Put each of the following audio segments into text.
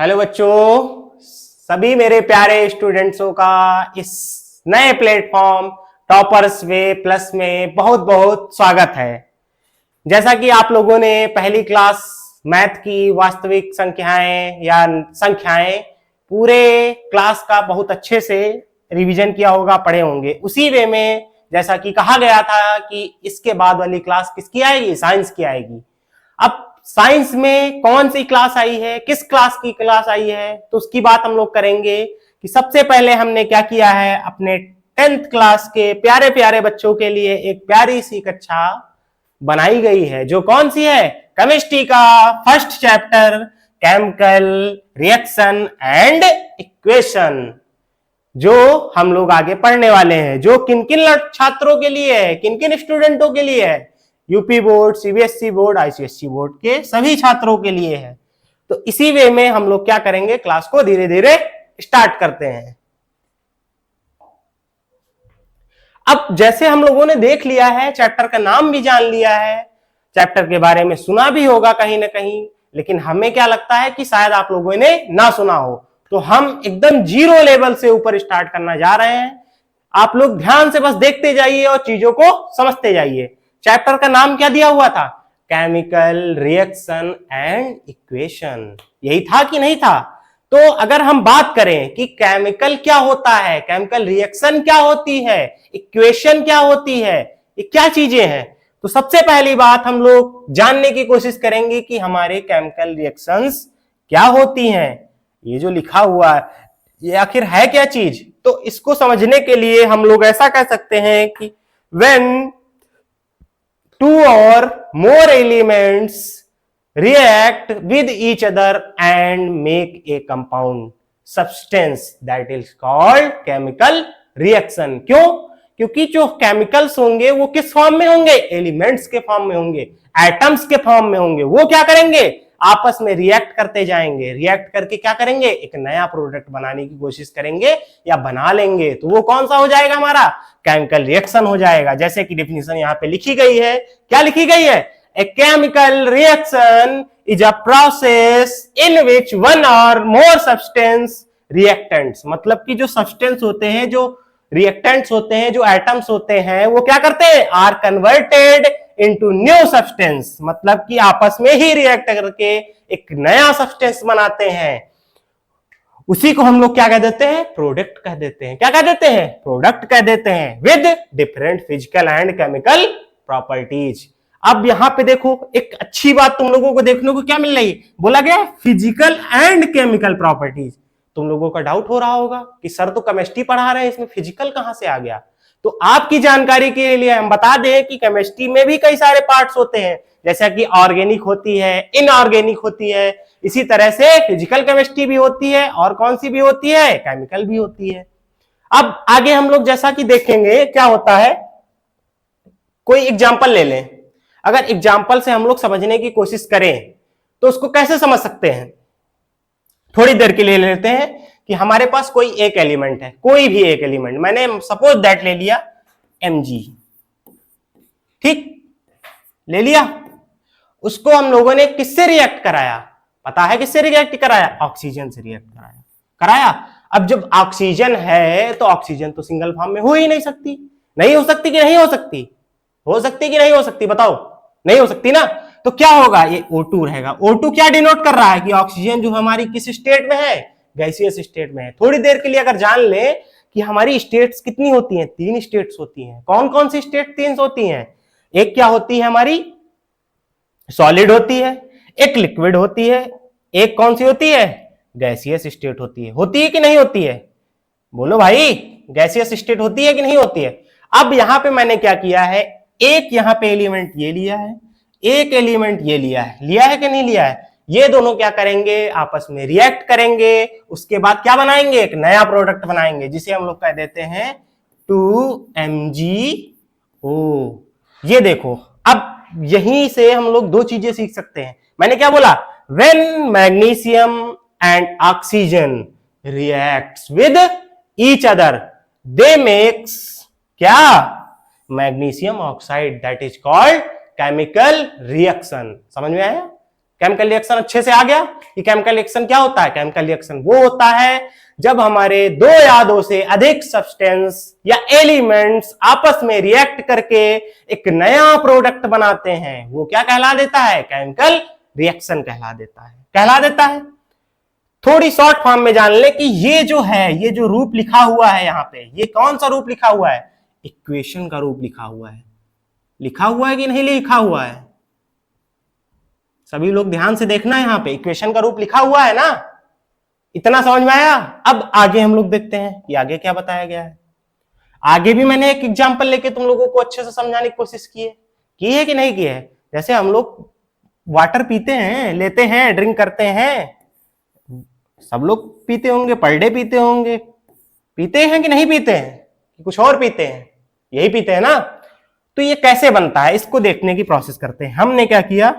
Hello बच्चों, सभी मेरे प्यारे स्टूडेंट्सों का इस नए प्लेटफॉर्म टॉपर्स वे प्लस में बहुत बहुत स्वागत है। जैसा कि आप लोगों ने पहली क्लास मैथ की वास्तविक संख्याएं या संख्याएं पूरे क्लास का बहुत अच्छे से रिवीजन किया होगा, पढ़े होंगे। उसी वे में जैसा कि कहा गया था कि इसके बाद वाली क्लास किसकी आएगी, साइंस की आएगी। अब साइंस में कौन सी क्लास आई है, किस क्लास की क्लास आई है, तो उसकी बात हम लोग करेंगे कि सबसे पहले हमने क्या किया है, अपने 10th क्लास के प्यारे प्यारे बच्चों के लिए एक प्यारी सी कक्षा बनाई गई है, जो कौन सी है, केमिस्ट्री का first chapter chemical reaction and equation, जो हम लोग आगे पढ़ने वाले हैं, जो किन किन छात्रों के लिए है, किन किन स्टूडेंटों के लिए है, UP board, CBSE board, ICSE board के सभी छात्रों के लिए है। तो इसी वे में हम लोग क्या करेंगे, क्लास को धीरे धीरे स्टार्ट करते हैं। अब जैसे हम लोगों ने देख लिया है, चैप्टर का नाम भी जान लिया है, चैप्टर के बारे में सुना भी होगा कहीं ना कहीं, लेकिन हमें क्या लगता है कि शायद आप लोगों ने ना सुना हो, तो हम एकदम जीरो लेवल से ऊपर स्टार्ट करना जा रहे हैं। आप लोग ध्यान से बस देखते जाइए और चीजों को समझते जाइए। चैप्टर का नाम क्या दिया हुआ था, केमिकल रिएक्शन एंड इक्वेशन, यही था कि नहीं था? तो अगर हम बात करें कि केमिकल क्या होता है, केमिकल रिएक्शन क्या होती है, इक्वेशन क्या होती है, ये क्या चीजें हैं, तो सबसे पहली बात हम लोग जानने की कोशिश करेंगे कि हमारे केमिकल रिएक्शंस क्या होती हैं। ये जो लिखा हुआ है ये आखिर है क्या चीज, तो इसको समझने के लिए हम लोग ऐसा कह सकते हैं कि when two or more elements react with each other and make a compound substance, that is called chemical reaction। क्यों? क्योंकि जो केमिकल्स होंगे वो किस फॉर्म में होंगे, एलिमेंट्स के फॉर्म में होंगे, एटम्स के फॉर्म में होंगे। वो क्या करेंगे, आपस में रिएक्ट करते जाएंगे, रिएक्ट करके क्या करेंगे, एक नया प्रोडक्ट बनाने की कोशिश करेंगे या बना लेंगे। तो वो कौन सा हो जाएगा, हमारा केमिकल रिएक्शन हो जाएगा। जैसे कि डेफिनेशन यहाँ पे लिखी गई है, क्या लिखी गई है, a chemical reaction is a process in which one or more substance reactants, मतलब कि जो सब्सटेंस होते हैं, जो रिएक्टेंट्स होते हैं, जो एटम्स होते हैं, वो क्या करते हैं, are converted into new substance, मतलब कि आपस में ही रिएक्ट करके एक नया सब्सटेंस बनाते हैं। उसी को हम लोग क्या कह देते हैं, प्रोडक्ट कह देते हैं। क्या कह देते हैं, प्रोडक्ट कह देते हैं, with different physical and chemical properties. अब यहां पे देखो, एक अच्छी बात तुम लोगों को देखने को क्या मिल रही है, बोला गया फिजिकल एंड केमिकल प्रॉपर्टीज। तुम लोगों का डाउट हो रहा होगा कि सर तो केमिस्ट्री पढ़ा रहे हैं, इसमें फिजिकल कहां से आ गया। तो आपकी जानकारी के लिए हम बता दें कि केमिस्ट्री में भी कई सारे पार्ट्स होते हैं, जैसा कि ऑर्गेनिक होती है, इनऑर्गेनिक होती है, इसी तरह से फिजिकल केमिस्ट्री भी होती है, और कौन सी भी होती है, केमिकल भी होती है। अब आगे हम लोग जैसा कि देखेंगे क्या होता है, कोई एग्जाम्पल ले लें। अगर एग्जाम्पल से हम लोग समझने की कोशिश करें तो उसको कैसे समझ सकते हैं, थोड़ी देर के लिए लेते हैं कि हमारे पास कोई एक एलिमेंट है, कोई भी एक एलिमेंट, मैंने सपोज दैट ले लिया Mg, ठीक, ले लिया। उसको हम लोगों ने किससे रिएक्ट कराया, पता है किससे रिएक्ट कराया, ऑक्सीजन से रिएक्ट कराया। अब जब ऑक्सीजन है तो ऑक्सीजन तो सिंगल फॉर्म में हो ही नहीं सकती, नहीं हो सकती कि नहीं हो सकती, हो सकती कि नहीं हो सकती, बताओ, नहीं हो सकती ना। तो क्या होगा, ये O2 रहेगा। O2 क्या डिनोट कर रहा है कि ऑक्सीजन जो हमारी किस स्टेट में है, गैसियस स्टेट में है। थोड़ी देर के लिए अगर जान ले कि हमारी स्टेट्स कितनी होती हैं, 3 स्टेट्स होती हैं। कौन कौन सी स्टेट 3 होती हैं, एक क्या होती है, हमारी सॉलिड होती है, एक लिक्विड होती है, एक कौन सी होती है, गैसियस स्टेट होती है कि नहीं होती है, बोलो भाई, गैसियस स्टेट होती है कि नहीं होती है। अब यहां पे मैंने क्या किया है, एक यहां पे एलिमेंट ये लिया है, एक एलिमेंट ये लिया है कि नहीं लिया है, ये दोनों क्या करेंगे, आपस में रिएक्ट करेंगे, उसके बाद क्या बनाएंगे, एक नया प्रोडक्ट बनाएंगे, जिसे हम लोग कह देते हैं 2MgO। ये देखो, अब यहीं से हम लोग दो चीजें सीख सकते हैं। मैंने क्या बोला, when magnesium and oxygen reacts with each other they makes क्या, magnesium oxide, that is called chemical reaction. समझ में आया, केमिकल रिएक्शन अच्छे से आ गया। कि केमिकल रिएक्शन क्या होता है? केमिकल रिएक्शन वो होता है जब हमारे दो या दो से अधिक सब्सटेंस या एलिमेंट्स आपस में रिएक्ट करके एक नया प्रोडक्ट बनाते हैं, वो क्या कहला देता है? केमिकल रिएक्शन कहला देता है। थोड़ी शॉर्ट फॉर्म में जान ले कि ये जो है, ये जो रूप लिखा हुआ है यहाँ पे, ये कौन सा रूप लिखा हुआ है? इक्वेशन का रूप लिखा हुआ है। लिखा हुआ है कि नहीं लिखा हुआ है? सभी लोग ध्यान से देखना है, यहाँ पे इक्वेशन का रूप लिखा हुआ है ना। इतना समझ में आया? अब आगे हम लोग देखते हैं कि आगे क्या बताया गया है। आगे भी मैंने एक एग्जांपल लेके तुम लोगों को अच्छे से समझाने की कोशिश की है कि नहीं की है? जैसे हम लोग वाटर पीते हैं, लेते हैं, ड्रिंक करते हैं, सब लोग पीते होंगे, पर डे पीते होंगे। पीते हैं कि नहीं पीते हैं? कुछ और पीते हैं? यही पीते हैं ना। तो ये कैसे बनता है, इसको देखने की प्रोसेस करते हैं। हमने क्या किया,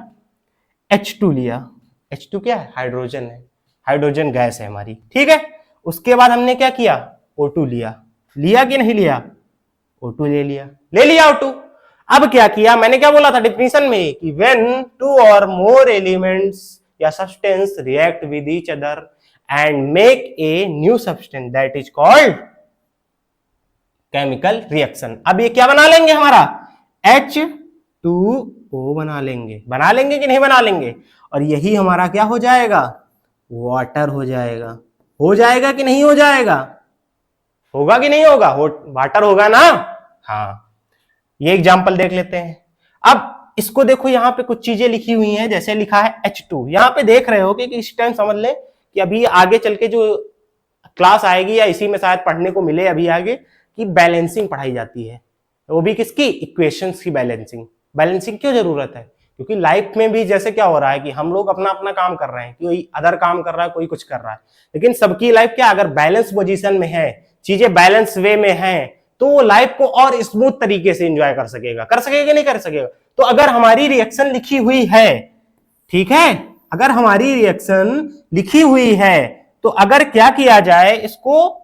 H2 लिया। H2 क्या है? हाइड्रोजन है, हाइड्रोजन गैस है हमारी, ठीक है। उसके बाद हमने क्या किया, O2 लिया कि नहीं लिया? O2 ले लिया O2। अब क्या किया, मैंने क्या बोला था डेफिनेशन में कि व्हेन टू और मोर एलिमेंट्स या substance react with each other and make a new substance that is called chemical reaction. अब ये क्या बना लेंगे हमारा? H2O बना लेंगे कि नहीं बना लेंगे? और यही हमारा क्या हो जाएगा? वाटर हो जाएगा कि नहीं हो जाएगा? होगा कि नहीं होगा? वाटर होगा ना। हाँ, ये एग्जांपल देख लेते हैं। अब इसको देखो, यहाँ पे कुछ चीजें लिखी हुई हैं, जैसे लिखा है H2। यहाँ पे देख रहे हो कि इस टाइम समझ ले कि अभी आगे चल के जो क्लास आएगी या इसी में शायद पढ़ने को मिले अभी आगे, कि बैलेंसिंग पढ़ाई जाती है। वो भी किसकी? इक्वेशंस की बैलेंसिंग क्यों जरूरत है? क्योंकि लाइफ में भी जैसे क्या हो रहा है कि हम लोग अपना अपना काम कर रहे हैं, कोई अदर काम कर रहा है, कोई कुछ कर रहा है, लेकिन सबकी लाइफ क्या, अगर बैलेंस पोजीशन में है, चीजें बैलेंस वे में हैं, तो वो लाइफ को और स्मूथ तरीके से एंजॉय कर सकेगा कि नहीं कर सकेगा? तो अगर हमारी रिएक्शन लिखी हुई है, ठीक है, अगर हमारी रिएक्शन लिखी हुई है, तो अगर क्या किया जाए, इसको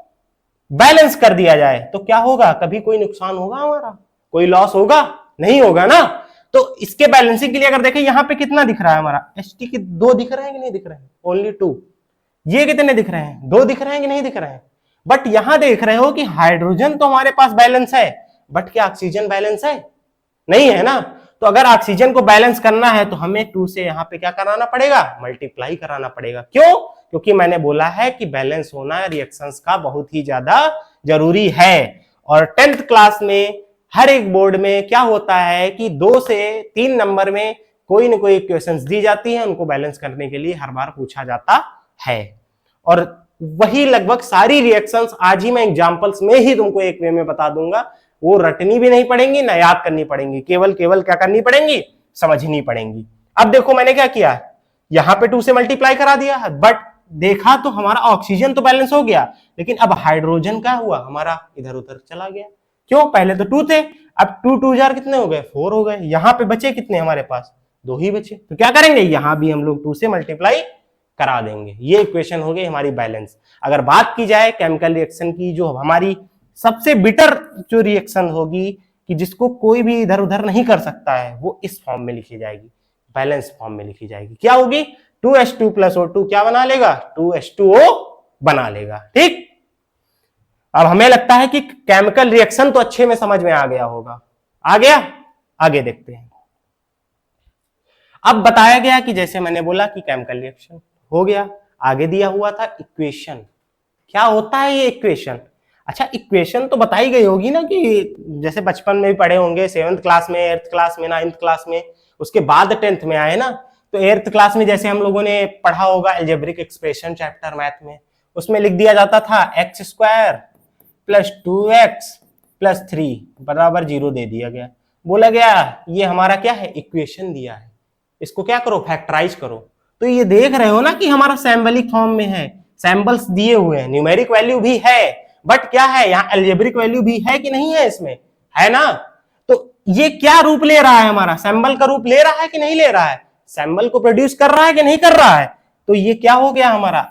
बैलेंस कर दिया जाए, तो क्या होगा? कभी कोई नुकसान होगा हमारा? कोई लॉस होगा? नहीं होगा ना। तो इसके बैलेंसिंग के लिए अगर देखें, यहां पे कितना दिख रहा है हमारा? H2 के 2 दिख रहे हैं कि नहीं दिख रहे हैं? ओनली 2। ये कितने दिख रहे हैं? 2 दिख रहे हैं कि नहीं दिख रहे हैं? बट यहां देख रहे हो कि हाइड्रोजन तो हमारे पास बैलेंस है, बट क्या ऑक्सीजन बैलेंस है? नहीं है ना। तो अगर ऑक्सीजन को बैलेंस करना है तो हमें 2 से यहां पे क्या कराना पड़ेगा? मल्टीप्लाई कराना पड़ेगा। क्यों? क्योंकि मैंने बोला है कि बैलेंस होना रिएक्शंस का बहुत ही ज्यादा जरूरी है। और 10th क्लास में हर एक बोर्ड में क्या होता है कि 2 से 3 नंबर में कोई ना कोई इक्वेशंस दी जाती है, उनको बैलेंस करने के लिए हर बार पूछा जाता है। और वही लगभग सारी रिएक्शंस आज ही मैं एग्जांपल्स में ही तुमको एक वे में बता दूंगा। वो रटनी भी नहीं पड़ेंगी, ना याद करनी पड़ेंगी, केवल क्या करनी पड़ेंगी? समझनी पड़ेंगी। अब देखो मैंने क्या किया, यहां पे 2 से मल्टीप्लाई करा दिया, बट देखा तो हमारा ऑक्सीजन तो बैलेंस हो गया, लेकिन अब हाइड्रोजन क्या हुआ? हमारा इधर उधर चला गया। क्यों? पहले तो 2 थे, अब 2 जार कितने हो गए? 4 हो गए। यहां पे बचे कितने हमारे पास? 2 ही बचे। तो क्या करेंगे, यहां भी हम लोग 2 से मल्टीप्लाई करा देंगे। ये इक्वेशन हो गई हमारी बैलेंस। अगर बात की जाए केमिकल रिएक्शन की, जो हमारी सबसे बिटर जो रिएक्शन होगी, कि जिसको कोई भी इधर उधर नहीं कर सकता है, वो इस फॉर्म में लिखी जाएगी, बैलेंस फॉर्म में लिखी जाएगी। क्या होगी? 2H2 + O2 क्या बना लेगा? 2H2O बना लेगा। ठीक, अब हमें लगता है कि केमिकल रिएक्शन तो अच्छे में समझ में आ गया होगा। आ गया? आगे देखते हैं। अब बताया गया कि जैसे मैंने बोला कि केमिकल रिएक्शन हो गया, आगे दिया हुआ था इक्वेशन। क्या होता है ये इक्वेशन? अच्छा, इक्वेशन तो बताई गई होगी ना, कि जैसे बचपन में भी पढ़े होंगे, 7th क्लास में, 8th क्लास में, 9th क्लास में, उसके बाद 10th में आए ना। तो 8th क्लास में जैसे हम लोगों ने पढ़ा होगा अलजेब्रिक एक्सप्रेशन चैप्टर मैथ में, उसमें लिख दिया जाता था x² + 2x + 3 = 0 दे दिया गया। बोला गया ये हमारा क्या है? इक्वेशन दिया है, इसको क्या करो? फैक्टराइज करो। तो ये देख रहे हो ना कि हमारा सिंबलिक फॉर्म में है, सिंबल्स दिए हुए हैं, न्यूमेरिक वैल्यू भी है, बट क्या है यहाँ अलजेब्रिक वैल्यू भी है कि नहीं है? इसमें है ना। तो ये क्या रूप ले रहा है? हमारा सिंबल का रूप ले रहा है कि नहीं ले रहा है? सिंबल को प्रोड्यूस कर रहा है कि नहीं कर रहा है? तो ये क्या हो गया? हमारा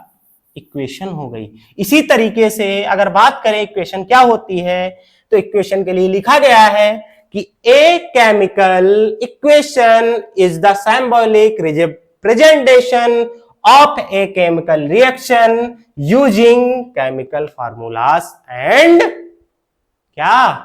इक्वेशन हो गई। इसी तरीके से अगर बात करें इक्वेशन क्या होती है, तो इक्वेशन के लिए लिखा गया है कि a chemical equation is the symbolic representation of a chemical reaction using chemical formulas and क्या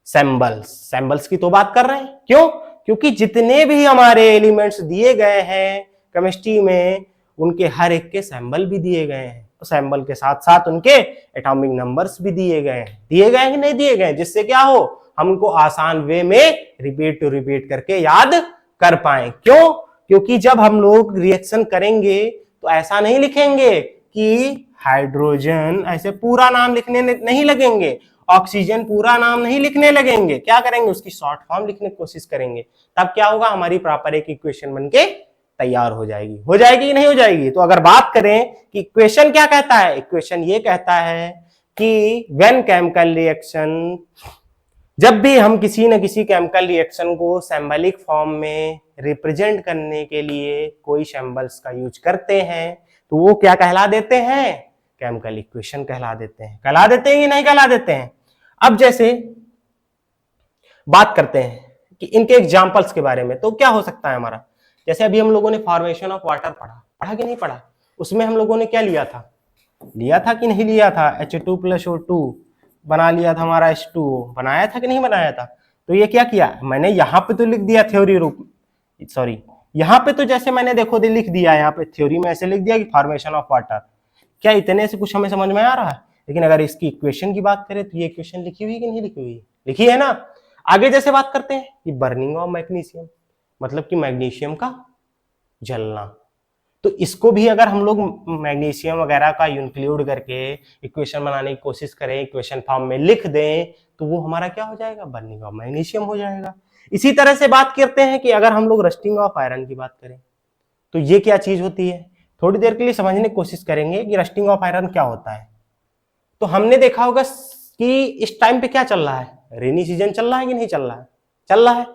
सैंबल्स की तो बात कर रहे हैं। क्यों? क्योंकि जितने भी हमारे एलिमेंट्स दिए गए हैं केमिस्ट्री में उनके हर एक के सैंबल भी दिए गए हैं, तो सैंबल के साथ साथ उनके एटॉमिक नंबर्स भी दिए गए हैं। दिए गए हैं कि नहीं दिए गए, जिससे क्या हो हमको आसान वे में रिपीट करके याद कर पाए। क्यों? क्योंकि जब हम लोग रिएक्शन करेंगे तो ऐसा नहीं लिखेंगे कि हाइड्रोजन ऐसे पूरा नाम लिखने नहीं लगेंगे, ऑक्सीजन पूरा नाम नहीं लिखने लगेंगे, क्या करेंगे उसकी शॉर्ट फॉर्म लिखने की कोशिश करेंगे। तब क्या होगा, हमारी प्रॉपर एक इक्वेशन बनके तैयार हो जाएगी कि नहीं हो जाएगी। तो अगर बात करें कि इक्वेशन क्या कहता है, इक्वेशन ये कहता है कि व्हेन केमिकल रिएक्शन, जब भी हम किसी न किसी केमिकल रिएक्शन को सिंबॉलिक फॉर्म में रिप्रेजेंट करने के लिए कोई सिंबल्स का यूज करते हैं तो वो क्या कहला देते हैं, केमिकल इक्वेशन कहला देते हैं। कहला देते हैं कि नहीं कहला देते हैं। अब जैसे बात करते हैं कि इनके एग्जांपल्स के बारे में, तो क्या हो सकता है हमारा, जैसे अभी हम लोगों ने फॉर्मेशन ऑफ वाटर पढ़ा कि नहीं पढ़ा, उसमें हम लोगों ने क्या लिया था कि नहीं लिया था, H2+O2 बना लिया था, हमारा H2O बनाया था कि नहीं बनाया था। तो ये क्या किया मैंने, यहाँ पे तो लिख दिया थ्योरी रूप, सॉरी यहाँ पे तो जैसे मैंने देखो लिख दिया, यहाँ पे थ्योरी में ऐसे लिख दिया कि फॉर्मेशन ऑफ वाटर, क्या इतने से कुछ हमें समझ में आ रहा है। लेकिन अगर इसकी इक्वेशन की बात करें तो ये इक्वेशन लिखी हुई कि नहीं लिखी हुई, लिखी है ना। आगे जैसे बात करते हैं कि बर्निंग ऑफ मैग्नीशियम, मतलब कि मैग्नीशियम का जलना, तो इसको भी अगर हम लोग मैग्नीशियम वगैरह का इंक्लूड करके इक्वेशन बनाने की कोशिश करें, इक्वेशन फॉर्म में लिख दें, तो वो हमारा क्या हो जाएगा, बर्निंग ऑफ मैग्नीशियम हो जाएगा। इसी तरह से बात करते हैं कि अगर हम लोग रस्टिंग ऑफ आयरन की बात करें तो ये क्या चीज होती है, थोड़ी देर के लिए समझने की कोशिश करेंगे कि रस्टिंग ऑफ आयरन क्या होता है। तो हमने देखा होगा कि इस टाइम पे क्या चल रहा है, रेनी सीजन चल रहा है कि नहीं चल रहा है, चल रहा है।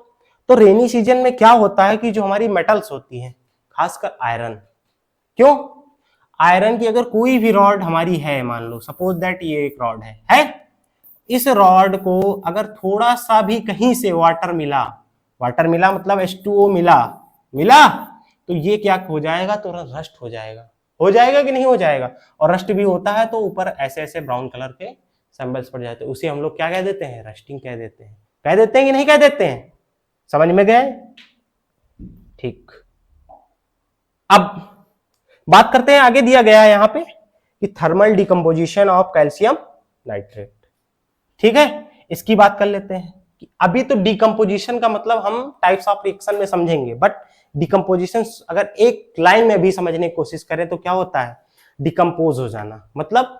तो रेनी सीजन में क्या होता है कि जो हमारी मेटल्स होती हैं, खासकर आयरन, क्यों, आयरन की अगर कोई भी रॉड हमारी है, मान लो सपोज दैट ये एक रॉड है, इस रॉड को अगर थोड़ा सा भी कहीं से वाटर मिला मतलब H2O मिला तो ये क्या हो जाएगा, तो रस्ट हो जाएगा कि नहीं हो जाएगा। और रस्ट भी होता है तो ऊपर ऐसे ऐसे ब्राउन कलर के सैंबल्स पड़ जाते हैं, उसे हम लोग क्या कह देते हैं, रस्टिंग कह देते हैं कि नहीं कह देते हैं, समझ में गए। ठीक, अब बात करते हैं, आगे दिया गया है यहां पे कि thermal decomposition of calcium nitrate. ठीक है, इसकी बात कर लेते हैं कि अभी तो डिकम्पोजिशन का मतलब हम टाइप्स ऑफ रिएक्शन में समझेंगे, बट डिकम्पोजिशन अगर एक लाइन में भी समझने की कोशिश करें तो क्या होता है, डिकम्पोज हो जाना। मतलब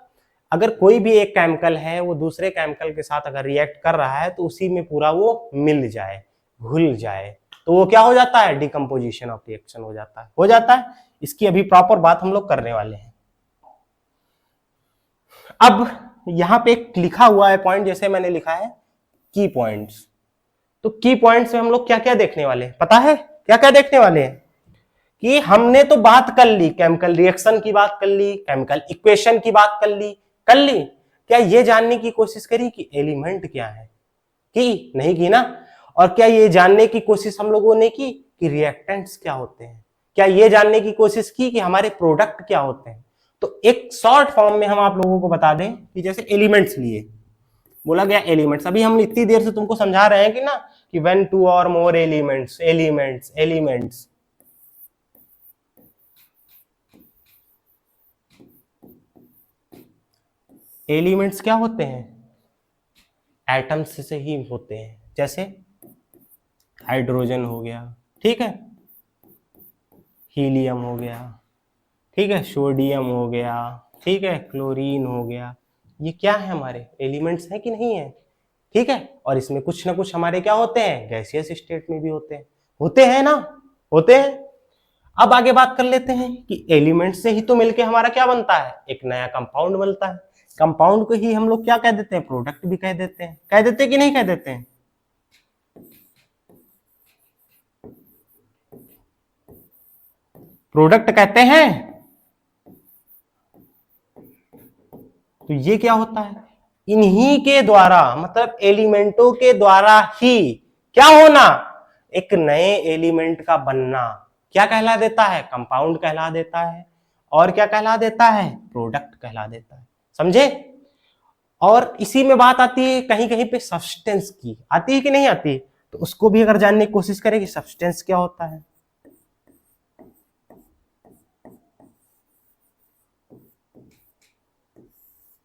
अगर कोई भी एक केमिकल है वो दूसरे केमिकल के साथ अगर रिएक्ट कर रहा है तो उसी में पूरा वो मिल जाए, घुल जाए, तो वो क्या हो जाता है, डिकम्पोजिशन ऑफ रिएक्शन हो जाता है। इसकी अभी प्रॉपर बात हम लोग करने वाले हैं। अब यहां पे एक लिखा हुआ है पॉइंट, जैसे मैंने लिखा है की पॉइंट्स, तो की पॉइंट्स में हम लोग क्या क्या देखने वाले हैं, पता है क्या क्या देखने वाले हैं, कि हमने तो बात कर ली, केमिकल रिएक्शन की बात कर ली, केमिकल इक्वेशन की बात कर ली, क्या ये जानने की कोशिश करी कि एलिमेंट क्या है, की नहीं की ना। और क्या ये जानने की कोशिश हम लोगों ने की कि रिएक्टेंट्स क्या होते हैं, क्या ये जानने की कोशिश की कि हमारे प्रोडक्ट क्या होते हैं। तो एक शॉर्ट फॉर्म में हम आप लोगों को बता दें कि जैसे एलिमेंट्स लिए, बोला गया एलिमेंट्स, अभी हम इतनी देर से तुमको समझा रहे हैं कि ना कि व्हेन टू और मोर एलिमेंट्स एलिमेंट्स क्या होते हैं, एटम्स से ही होते हैं। जैसे हाइड्रोजन हो गया, ठीक है, हीलियम हो गया, ठीक है, सोडियम हो गया, ठीक है, क्लोरीन हो गया, ये क्या है, हमारे एलिमेंट्स हैं कि नहीं है, ठीक है। और इसमें कुछ ना कुछ हमारे क्या होते हैं, गैसियस स्टेट में भी होते हैं ना, होते हैं। अब आगे बात कर लेते हैं कि एलिमेंट से ही तो मिलके हमारा क्या बनता है, एक नया कंपाउंड बनता है। कंपाउंड को ही हम लोग क्या कह देते हैं, प्रोडक्ट भी कह देते हैं कि नहीं कह देते हैं। प्रोडक्ट कहते हैं। तो ये क्या होता है, इन्हीं के द्वारा, मतलब एलिमेंटों के द्वारा ही क्या होना, एक नए एलिमेंट का बनना, क्या कहला देता है? कंपाउंड कहला देता है। और क्या कहला देता है? प्रोडक्ट कहला देता है। समझे? और इसी में बात आती है कहीं कहीं पे सब्सटेंस की, आती है कि नहीं आती? तो उसको भी अगर जानने की कोशिश करें कि सब्सटेंस क्या होता है।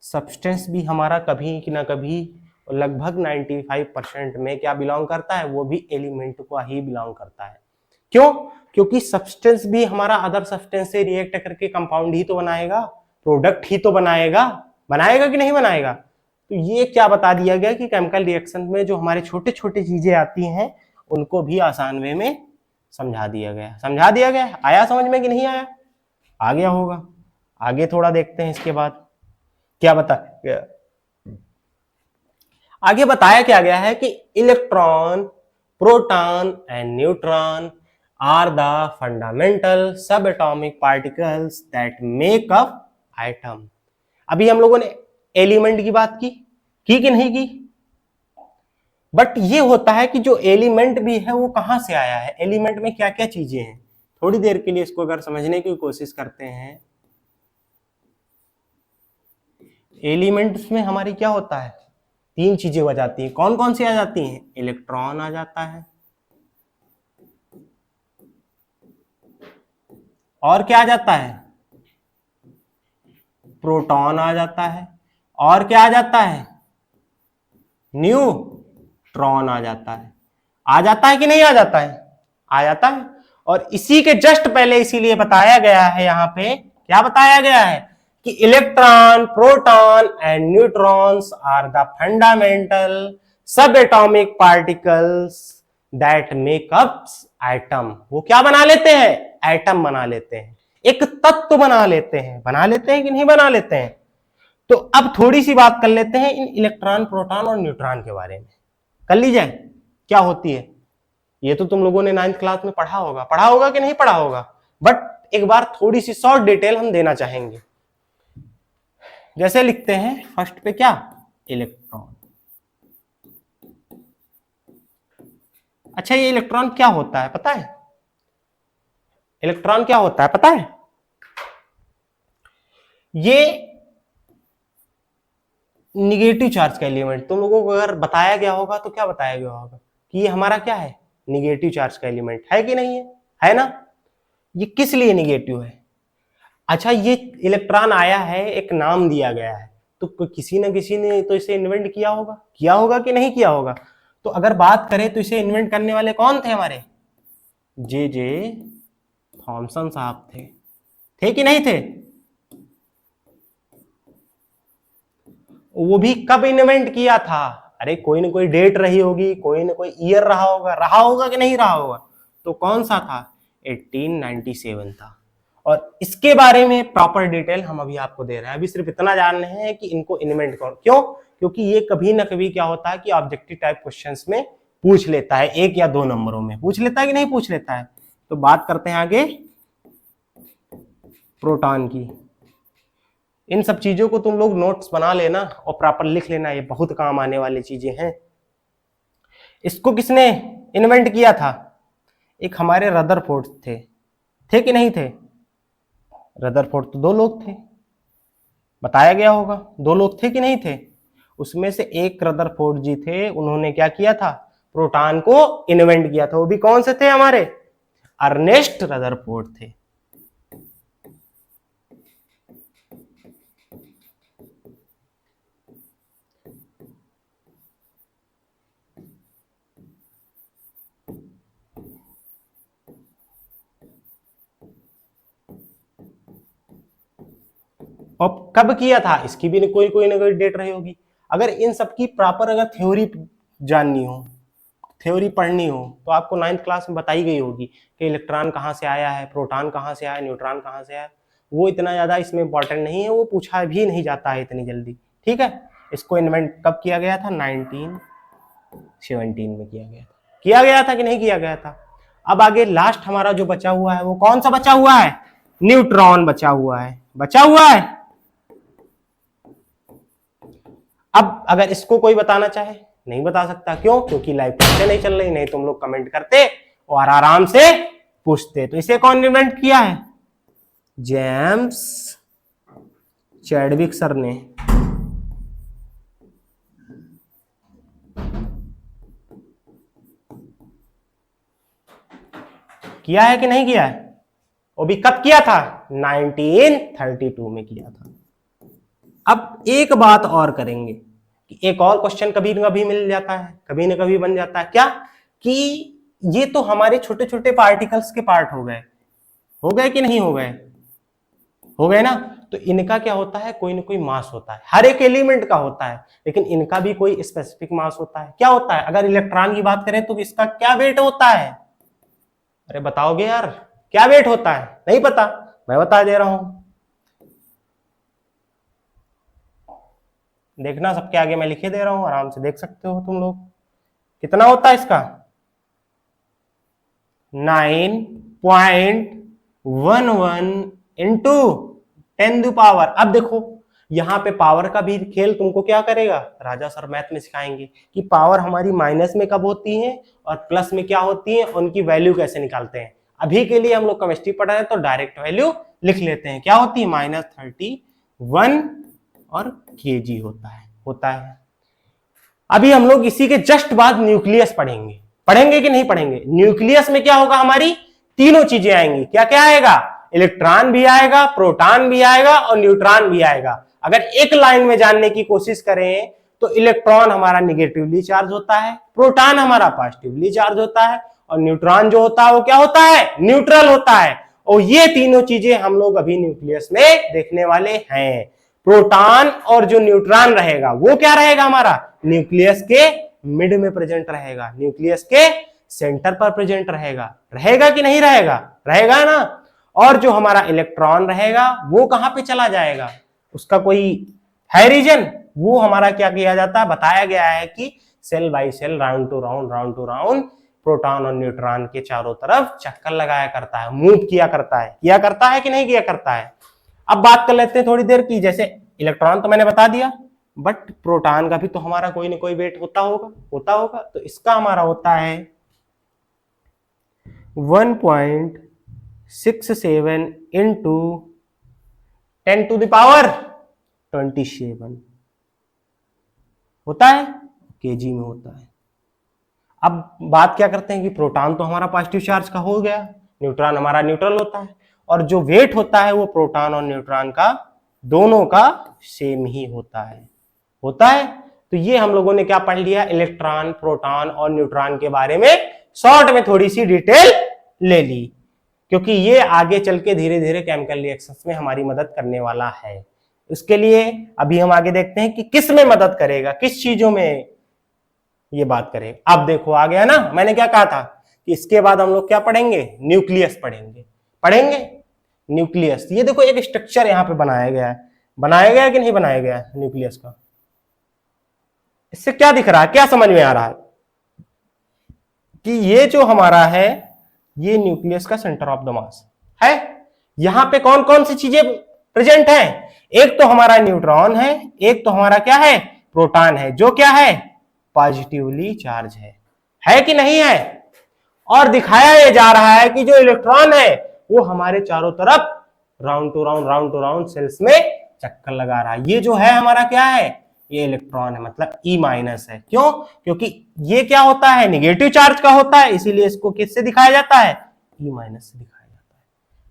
सब्सटेंस भी हमारा कभी कि ना कभी लगभग 95% में क्या बिलोंग करता है? वो भी एलिमेंट को ही बिलोंग करता है। क्यों? क्योंकि सब्सटेंस भी हमारा अदर सब्सटेंस से रिएक्ट करके कंपाउंड ही तो बनाएगा, प्रोडक्ट ही तो बनाएगा। बनाएगा कि नहीं बनाएगा? तो ये क्या बता दिया गया कि केमिकल रिएक्शन में जो हमारे छोटे छोटे चीजें आती हैं उनको भी आसान वे में समझा दिया गया। समझा दिया गया। आया समझ में कि नहीं आया? आ गया होगा। आगे थोड़ा देखते हैं इसके बाद क्या बताया। आगे बताया क्या गया है कि electron, proton and neutron are the fundamental sub atomic particles that make up atom. अभी हम लोगों ने एलिमेंट की बात की कि नहीं की? बट ये होता है कि जो एलिमेंट भी है वो कहां से आया है, एलिमेंट में क्या क्या चीजें हैं। थोड़ी देर के लिए इसको अगर समझने की कोशिश करते हैं, एलिमेंट्स में हमारी क्या होता है? तीन चीजें हो जाती हैं। कौन कौन सी आ जाती हैं? इलेक्ट्रॉन आ जाता है, और क्या आ जाता है? प्रोटॉन आ जाता है, और क्या आ जाता है? न्यूट्रॉन आ जाता है। आ जाता है कि नहीं आ जाता है? आ जाता है। और इसी के जस्ट पहले इसीलिए बताया गया है, यहां पे क्या बताया गया है कि electron, proton and neutrons are the fundamental sub atomic particles that make up atom. वो क्या बना लेते हैं? एटम बना लेते हैं, एक तत्व बना लेते हैं। बना लेते हैं कि नहीं बना लेते हैं? तो अब थोड़ी सी बात कर लेते हैं इन इलेक्ट्रॉन, प्रोटॉन और न्यूट्रॉन के बारे में। कर ली जाए क्या होती है। ये तो तुम लोगों ने 9th क्लास में पढ़ा होगा कि नहीं पढ़ा होगा, बट एक बार थोड़ी सी शॉर्ट डिटेल हम देना चाहेंगे। जैसे लिखते हैं फर्स्ट पे क्या? इलेक्ट्रॉन। अच्छा, ये इलेक्ट्रॉन क्या होता है पता है? इलेक्ट्रॉन क्या होता है पता है? ये निगेटिव चार्ज का एलिमेंट। तुम लोगों को अगर बताया गया होगा तो क्या बताया गया होगा कि ये हमारा क्या है? निगेटिव चार्ज का एलिमेंट है कि नहीं है? है ना? ये किस लिए निगेटिव है? अच्छा, ये इलेक्ट्रॉन आया है, एक नाम दिया गया है, तो किसी न किसी ने तो इसे इन्वेंट किया होगा कि नहीं किया होगा? तो अगर बात करें तो इसे इन्वेंट करने वाले कौन थे? हमारे जे थॉमसन साहब थे कि नहीं थे? वो भी कब इन्वेंट किया था? अरे कोई ना कोई डेट रही होगी, कोई ना कोई ईयर रहा होगा कि नहीं रहा होगा? तो कौन सा था? 1897 था। और इसके बारे में प्रॉपर डिटेल हम अभी आपको दे रहे हैं। अभी सिर्फ इतना जान रहे हैं कि इनको इन्वेंट कौन, क्यों? क्योंकि ये कभी ना कभी क्या होता है कि ऑब्जेक्टिव टाइप क्वेश्चंस में पूछ लेता है, 1 या 2 नंबरों में पूछ लेता है कि नहीं पूछ लेता है। तो बात करते हैं आगे प्रोटॉन की। इन सब चीजों को तुम लोग नोट्स बना लेना और प्रॉपर लिख लेना, ये बहुत काम आने वाली चीजें हैं। इसको किसने इन्वेंट किया था? एक हमारे रदरफोर्ड थे कि नहीं थे? रदरफोर्ड तो 2 लोग थे, बताया गया होगा। 2 लोग थे कि नहीं थे? उसमें से एक रदरफोर्ड जी थे, उन्होंने क्या किया था? प्रोटॉन को इन्वेंट किया था। वो भी कौन से थे? हमारे अर्नेस्ट रदरफोर्ड थे। और कब किया था? इसकी भी कोई ना कोई डेट रही होगी। अगर इन सब की प्रॉपर अगर थ्योरी जाननी हो, थ्योरी पढ़नी हो, तो आपको 9th क्लास में बताई गई होगी कि इलेक्ट्रॉन कहाँ से आया है, प्रोटॉन कहाँ से आया, न्यूट्रॉन कहाँ से आया। वो इतना ज्यादा इसमें इंपॉर्टेंट नहीं है, वो पूछा भी नहीं जाता है इतनी जल्दी। ठीक है, इसको इन्वेंट कब किया गया था? 1917 में किया गया था कि नहीं किया गया था? अब आगे लास्ट हमारा जो बचा हुआ है वो कौन सा बचा हुआ है? न्यूट्रॉन बचा हुआ है। अब अगर इसको कोई बताना चाहे, नहीं बता सकता। क्यों? क्योंकि लाइव क्लासें नहीं चल रही, नहीं तुम लोग कमेंट करते और आराम से पूछते। तो इसे कौन इन्वेंट किया है? जेम्स चैडविक सर ने। किया है कि नहीं किया है? वो भी कब किया था? 1932 में किया था। अब एक बात और करेंगे कि एक और क्वेश्चन कभी न कभी मिल जाता है, कभी न कभी बन जाता है। क्या कि ये तो हमारे छोटे छोटे पार्टिकल्स के पार्ट हो गए कि नहीं हो गए? हो गए ना। तो इनका क्या होता है? कोई ना कोई मास होता है, हर एक एलिमेंट का होता है, लेकिन इनका भी कोई स्पेसिफिक मास होता है। क्या होता है? अगर इलेक्ट्रॉन की बात करें तो इसका क्या वेट होता है? अरे बताओगे यार, क्या वेट होता है? नहीं पता? मैं बता दे रहा हूं, देखना सबके आगे मैं लिखे दे रहा हूं, आराम से देख सकते हो तुम लोग। कितना होता है इसका? 9.11 इंटू 10⁻। अब देखो यहां पे पावर का भी खेल तुमको क्या करेगा, राजा सर मैथ में सिखाएंगे कि पावर हमारी माइनस में कब होती है और प्लस में क्या होती है, उनकी वैल्यू कैसे निकालते हैं। अभी के लिए हम लोग केमिस्ट्री पढ़ रहे हैं तो डायरेक्ट वैल्यू लिख लेते हैं। क्या होती है? -31 और केजी होता है। अभी हम लोग इसी के जस्ट बाद न्यूक्लियस पढ़ेंगे कि नहीं पढ़ेंगे? न्यूक्लियस में क्या होगा? हमारी तीनों चीजें आएंगी। क्या क्या आएगा? इलेक्ट्रॉन भी आएगा, प्रोटॉन भी आएगा और न्यूट्रॉन भी आएगा। अगर एक लाइन में जानने की कोशिश करें तो इलेक्ट्रॉन हमारा निगेटिवली चार्ज होता है, प्रोटॉन हमारा पॉजिटिवली चार्ज होता है और न्यूट्रॉन जो होता है वो क्या होता है? न्यूट्रल होता है। और ये तीनों चीजें हम लोग अभी न्यूक्लियस में देखने वाले हैं। प्रोटॉन और जो न्यूट्रॉन रहेगा वो क्या रहेगा? हमारा न्यूक्लियस के मिड में प्रेजेंट रहेगा, न्यूक्लियस के सेंटर पर प्रेजेंट रहेगा कि नहीं रहेगा? रहेगा ना। और जो हमारा इलेक्ट्रॉन रहेगा वो कहां पे चला जाएगा? उसका कोई है रीजन? वो हमारा क्या किया जाता है? बताया गया है कि cell by cell, round to round proton और न्यूट्रॉन के चारों तरफ चक्कर लगाया करता है, मूव किया करता है कि नहीं किया करता है। अब बात कर लेते हैं थोड़ी देर की, जैसे इलेक्ट्रॉन तो मैंने बता दिया, बट प्रोटॉन का भी तो हमारा कोई ना कोई वेट होता होगा। तो इसका हमारा होता है 1.67 इंटू 10⁻27 होता है, केजी में होता है। अब बात क्या करते हैं कि प्रोटॉन तो हमारा पॉजिटिव चार्ज का हो गया, न्यूट्रॉन हमारा न्यूट्रल होता है, और जो वेट होता है वो प्रोटॉन और न्यूट्रॉन का दोनों का सेम ही होता है। तो ये हम लोगों ने क्या पढ़ लिया? इलेक्ट्रॉन, प्रोटॉन और न्यूट्रॉन के बारे में शॉर्ट में थोड़ी सी डिटेल ले ली, क्योंकि ये आगे चल के धीरे धीरे केमिकल रिएक्शंस में हमारी मदद करने वाला है। उसके लिए अभी हम आगे देखते हैं कि किस में मदद करेगा, किस चीजों में ये बात करेगा। अब देखो आ गया ना, मैंने क्या कहा था कि इसके बाद हम लोग क्या पढ़ेंगे? न्यूक्लियस पढ़ेंगे न्यूक्लियस। ये देखो एक स्ट्रक्चर यहां पे बनाया गया है कि नहीं बनाया गया है न्यूक्लियस का? इससे क्या दिख रहा है, क्या समझ में आ रहा है कि ये जो हमारा है ये न्यूक्लियस का सेंटर ऑफ द मास है। यहां पे कौन कौन सी चीजें प्रेजेंट है? एक तो हमारा न्यूट्रॉन है, एक तो हमारा क्या है? प्रोटॉन है, जो क्या है? पॉजिटिवली चार्ज है कि नहीं है? और दिखाया ये जा रहा है कि जो इलेक्ट्रॉन है वो हमारे चारों तरफ राउंड टू राउंड सेल्स में चक्कर लगा रहा है। ये जो है हमारा क्या है? ये इलेक्ट्रॉन है, मतलब E- है। क्यों? क्योंकि ये क्या होता है? निगेटिव चार्ज का होता है, इसीलिए इसको किससे दिखाया जाता है? E- से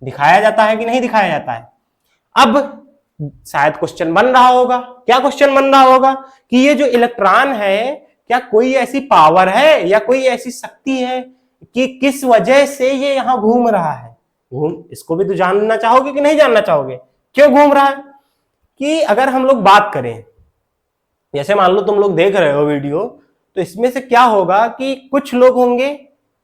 दिखाया जाता है कि नहीं दिखाया जाता है? अब शायद क्वेश्चन बन रहा होगा, क्या क्वेश्चन बन रहा होगा कि ये जो इलेक्ट्रॉन है क्या कोई ऐसी पावर है या कोई ऐसी शक्ति है कि किस वजह से ये यहां घूम रहा है? इसको भी तो जानना चाहोगे कि नहीं जानना चाहोगे? क्यों घूम रहा है? कि अगर हम लोग बात करें, जैसे मान लो तुम लोग देख रहे हो वीडियो, तो इसमें से क्या होगा कि कुछ लोग होंगे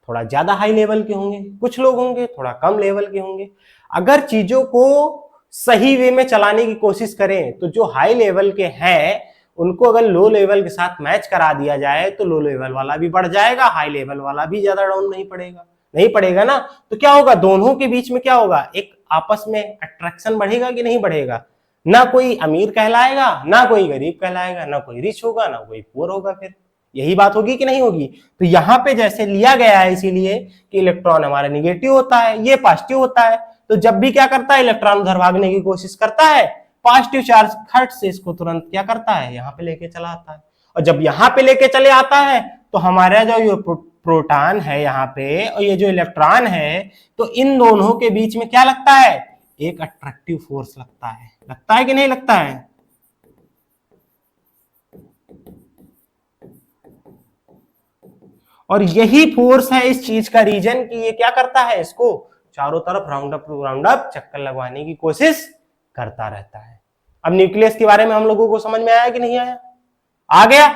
थोड़ा ज्यादा हाई लेवल के होंगे, कुछ लोग होंगे थोड़ा कम लेवल के होंगे। अगर चीजों को सही वे में चलाने की कोशिश करें तो जो हाई लेवल के हैं उनको अगर लो लेवल के साथ मैच करा दिया जाए तो लो लेवल वाला भी बढ़ जाएगा, हाई लेवल वाला भी ज्यादा डाउन नहीं पड़ेगा ना। तो क्या होगा? दोनों के बीच में क्या होगा? एक आपस में अट्रैक्शन बढ़ेगा कि नहीं बढ़ेगा? ना कोई अमीर कहलाएगा, ना कोई गरीब कहलाएगा, ना कोई रिच होगा, ना कोई पुअर होगा। फिर यही बात होगी कि नहीं होगी। तो यहां पे जैसे लिया गया है इसीलिए कि इलेक्ट्रॉन हमारा निगेटिव होता है, ये पॉजिटिव होता है, तो जब भी क्या करता है इलेक्ट्रॉन उधर भागने की कोशिश करता है, पॉजिटिव चार्ज खट से इसको तुरंत क्या करता है यहाँ पे लेके चला आता है। और जब यहाँ पे लेके चले आता है तो हमारा जो ये प्रोटॉन है यहाँ पे और ये जो इलेक्ट्रॉन है, तो इन दोनों के बीच में क्या लगता है, एक अट्रैक्टिव फोर्स लगता है कि नहीं लगता है। और यही फोर्स है इस चीज का रीजन कि ये क्या करता है, इसको चारों तरफ राउंड अप चक्कर लगवाने की कोशिश करता रहता है। अब न्यूक्लियस के बारे में हम लोगों को समझ में आया कि नहीं आया, आ गया।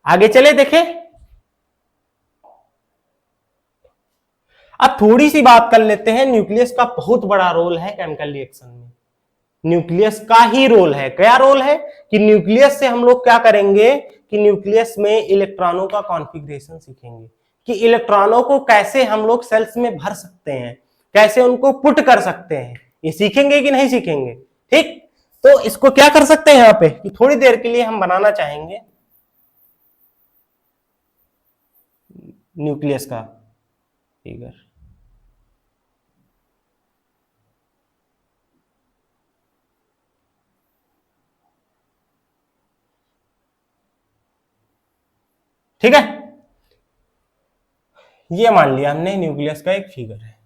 आगे चले देखें। अब थोड़ी सी बात कर लेते हैं, न्यूक्लियस का बहुत बड़ा रोल है केमिकल रिएक्शन में। न्यूक्लियस का ही रोल है, क्या रोल है कि न्यूक्लियस से हम लोग क्या करेंगे कि न्यूक्लियस में इलेक्ट्रॉनों का कॉन्फ़िगरेशन सीखेंगे कि इलेक्ट्रॉनों को कैसे हम लोग सेल्स में भर सकते हैं, कैसे उनको पुट कर सकते हैं, ये सीखेंगे कि नहीं सीखेंगे। ठीक, तो इसको क्या कर सकते हैं यहां पे कि थोड़ी देर के लिए हम बनाना चाहेंगे न्यूक्लियस का फिगर। ठीक है, ये मान लिया हमने न्यूक्लियस का एक फिगर है।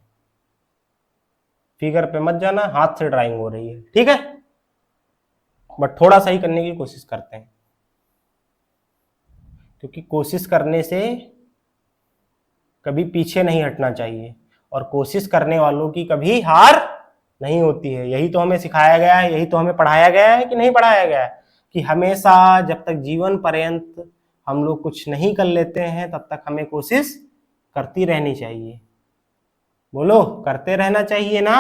फिगर पे मत जाना, हाथ से ड्राइंग हो रही है, ठीक है, बट थोड़ा सही करने की कोशिश करते हैं, क्योंकि कोशिश करने से कभी पीछे नहीं हटना चाहिए और कोशिश करने वालों की कभी हार नहीं होती है। यही तो हमें सिखाया गया है, यही तो हमें पढ़ाया गया है कि नहीं पढ़ाया गया है कि हमेशा जब तक जीवन पर्यंत हम लोग कुछ नहीं कर लेते हैं तब तक हमें कोशिश करती रहनी चाहिए। बोलो, करते रहना चाहिए ना।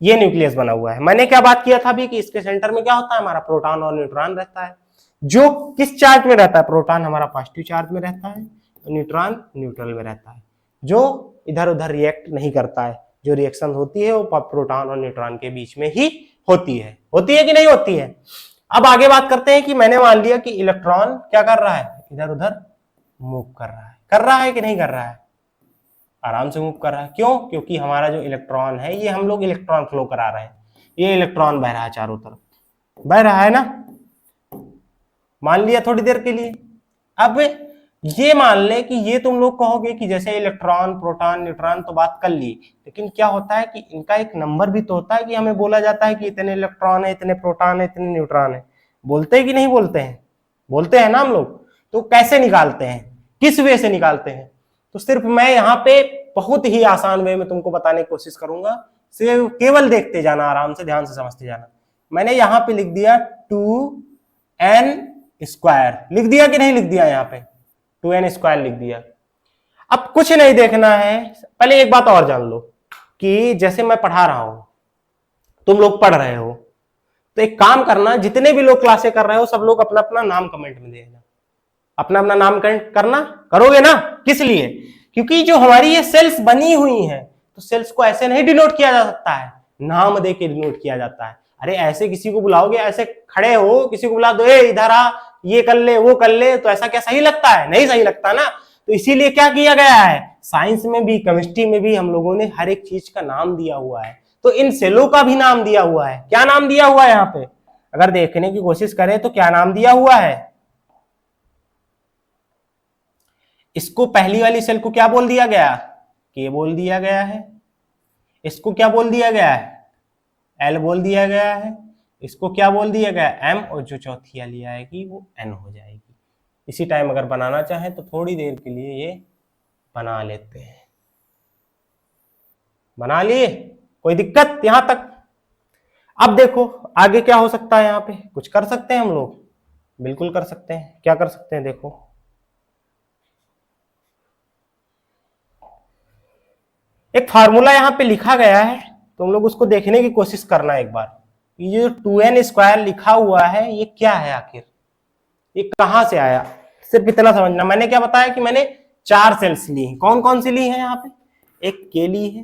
ये न्यूक्लियस बना हुआ है, मैंने क्या बात किया था अभी कि इसके सेंटर में क्या होता है, हमारा प्रोटॉन और न्यूट्रॉन रहता है। जो किस चार्ज में रहता है, प्रोटॉन हमारा पॉजिटिव चार्ज में रहता है, न्यूट्रॉन न्यूट्रल में रहता है, जो इधर उधर रिएक्ट नहीं करता है। जो रिएक्शन होती है वो प्रोटॉन और न्यूट्रॉन के बीच में ही होती है कि नहीं होती है। अब आगे बात करते हैं कि मैंने मान लिया कि इलेक्ट्रॉन क्या कर रहा है, इधर उधर मूव कर रहा है कि नहीं कर रहा है, आराम से मूव कर रहा है। क्यों, क्योंकि हमारा जो इलेक्ट्रॉन है ये हम लोग इलेक्ट्रॉन फ्लो करा रहे हैं, ये इलेक्ट्रॉन बह रहा है चारों तरफ, बह रहा है ना, मान लिया थोड़ी देर के लिए। अब ये मान ले कि ये तुम लोग कहोगे कि जैसे इलेक्ट्रॉन प्रोटॉन न्यूट्रॉन तो बात कर ली, लेकिन क्या होता है कि इनका एक नंबर भी तो होता है कि हमें बोला जाता है कि इतने इलेक्ट्रॉन है, इतने प्रोटॉन है, इतने न्यूट्रॉन है। बोलते हैं कि नहीं बोलते हैं, बोलते हैं ना हम लोग। तो कैसे निकालते हैं, किस वे से निकालते हैं, तो सिर्फ मैं यहाँ पे बहुत ही आसान वे में तुमको बताने की कोशिश करूंगा, सिर्फ केवल देखते जाना, आराम से ध्यान से समझते जाना। मैंने यहाँ पे लिख दिया 2n² लिख दिया कि नहीं लिख दिया, यहाँ पे 2n² लिख दिया। अब कुछ नहीं देखना है, पहले एक बात और जान लो कि जैसे मैं पढ़ा रहा हूं, तुम लोग पढ़ रहे हो, तो एक काम करना, जितने भी लोग क्लासे कर रहे हो सब लोग अपना अपना नाम कमेंट में देना, अपना अपना नाम करना, करोगे ना। किस लिए, क्योंकि जो हमारी ये सेल्स बनी हुई हैं, तो सेल्स को ऐसे नहीं डिनोट किया जा सकता है, नाम दे के डिनोट किया जाता है। अरे ऐसे किसी को बुलाओगे, ऐसे खड़े हो किसी को बुला दो, ए इधर आ, ये कर ले वो कर ले, तो ऐसा क्या सही लगता है, नहीं सही लगता ना। तो इसीलिए क्या किया गया है, साइंस में भी केमिस्ट्री में भी हम लोगों ने हर एक चीज का नाम दिया हुआ है। तो इन सेलों का भी नाम दिया हुआ है। क्या नाम दिया हुआ है यहाँ पे, अगर देखने की कोशिश करें तो क्या नाम दिया हुआ है, इसको पहली वाली सेल को क्या बोल दिया गया, के बोल दिया गया है। इसको क्या बोल दिया गया है, एल बोल दिया गया है। इसको क्या बोल दिया गया, एम, और जो चौथी वाली आएगी वो एन हो जाएगी। इसी टाइम अगर बनाना चाहें तो थोड़ी देर के लिए ये बना लेते हैं, बना लिए, कोई दिक्कत यहां तक। अब देखो आगे क्या हो सकता है, यहाँ पे कुछ कर सकते हैं हम लोग, बिल्कुल कर सकते हैं। क्या कर सकते हैं, देखो एक फार्मूला यहाँ पे लिखा गया है, तुम लोग उसको देखने की कोशिश करना एक बार। ये जो 2n² लिखा हुआ है ये क्या है आखिर, ये कहां से आया, सिर्फ इतना समझना। मैंने क्या बताया कि मैंने 4 सेल्स ली, कौन कौन सी ली है यहाँ पे, एक के ली है,